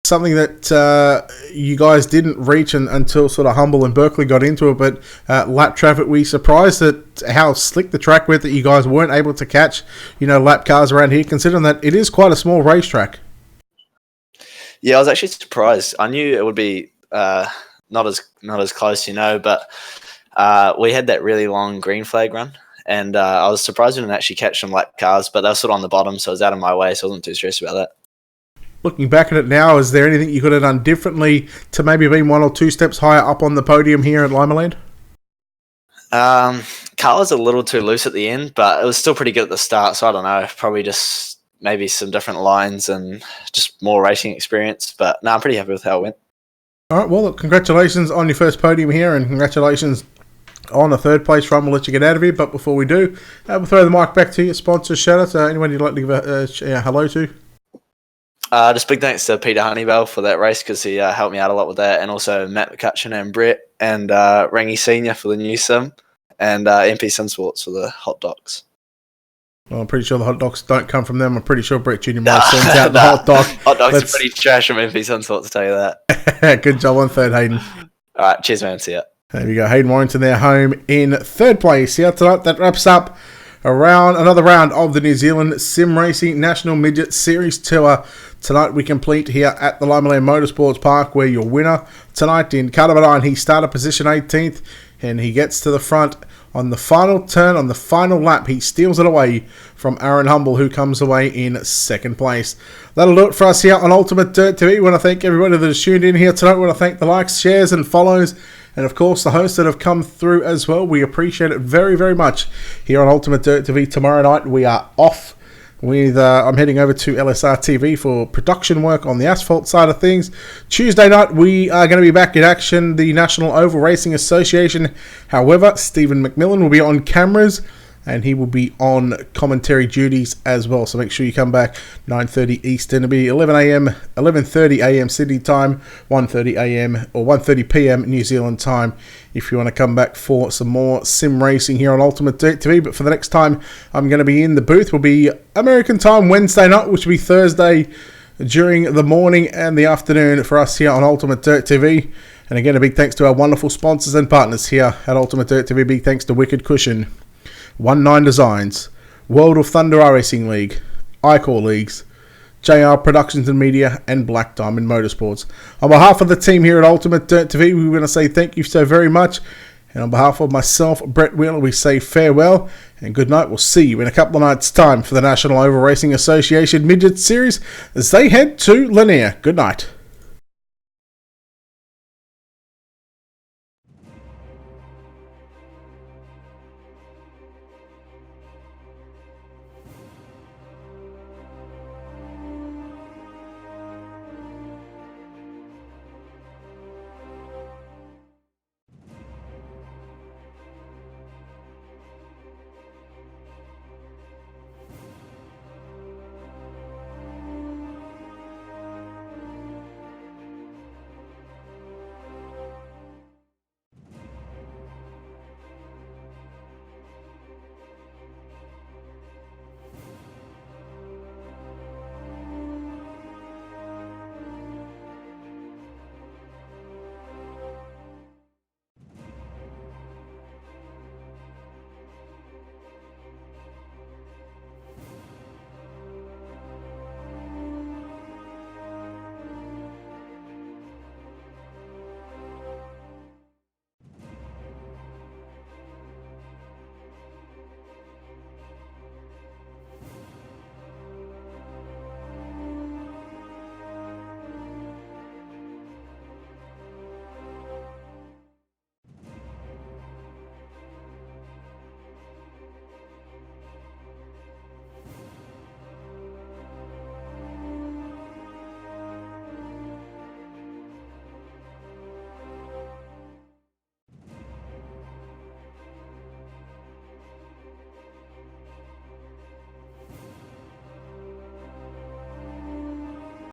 Something that you guys didn't reach until sort of Humble and Berkeley got into it, but lap traffic, were you surprised at how slick the track was that you guys weren't able to catch, lap cars around here, considering that it is quite a small racetrack? Yeah, I was actually surprised. I knew it would be not as close, but we had that really long green flag run, and I was surprised we didn't actually catch some lap cars, but they were sort of on the bottom, so it was out of my way, so I wasn't too stressed about that. Looking back at it now, is there anything you could have done differently to maybe been 1 or 2 steps higher up on the podium here at Limaland? Car was a little too loose at the end, but it was still pretty good at the start, so I don't know, probably just maybe some different lines and just more racing experience. But no, I'm pretty happy with how it went. All right, well, look, congratulations on your first podium here, and congratulations on a third place run. We'll let you get out of here, but before we do, we'll throw the mic back to your sponsors. Shout out, anyone you'd like to give a hello to? Just big thanks to Peter Honeybell for that race, because he helped me out a lot with that, and also Matt McCutcheon and Brett, and Rangy Senior for the new sim, and MP Sim Sports for the hot dogs. Well, I'm pretty sure the hot dogs don't come from them. I'm pretty sure Brett Jr. might have sent out the hot dog. Hot dogs are pretty trash from MP Sim Sports, to tell you that. Good job on third, Hayden. All right, cheers, man. See ya. There we go. Hayden Warrington there, home in third place. Yeah, tonight that wraps up another round of the New Zealand Sim Racing National Midget Series Tour. Tonight we complete here at the Limaland Motorsports Park, where your winner tonight in Katamarayan, he started position 18th, and he gets to the front on the final turn, on the final lap. He steals it away from Aaron Humble, who comes away in second place. That'll do it for us here on Ultimate Dirt TV. We want to thank everybody that has tuned in here tonight. We want to thank the likes, shares and follows, and of course the hosts that have come through as well. We appreciate it very, very much here on Ultimate Dirt TV. Tomorrow night we are off with I'm heading over to LSR TV for production work on the asphalt side of things. Tuesday night we are going to be back in action, the National Oval Racing Association. However, Stephen McMillan will be on cameras, and he will be on commentary duties as well. So make sure you come back 9:30 Eastern. It'll be 11:30 a.m. Sydney time, 1:30 a.m. or 1:30 p.m. New Zealand time, if you want to come back for some more sim racing here on Ultimate Dirt TV. But for the next time I'm going to be in the booth will be American time Wednesday night, which will be Thursday during the morning and the afternoon for us here on Ultimate Dirt TV. And again, a big thanks to our wonderful sponsors and partners here at Ultimate Dirt TV. Big thanks to Wicked Cushion, 19 Designs, World of Thunder Racing League, iCore Leagues, JR Productions and Media, and Black Diamond Motorsports. On behalf of the team here at Ultimate Dirt TV, we want to say thank you so very much. And on behalf of myself, Brett Wheeler, we say farewell and good night. We'll see you in a couple of nights' time for the National Oval Racing Association Midget Series as they head to Lanier. Good night.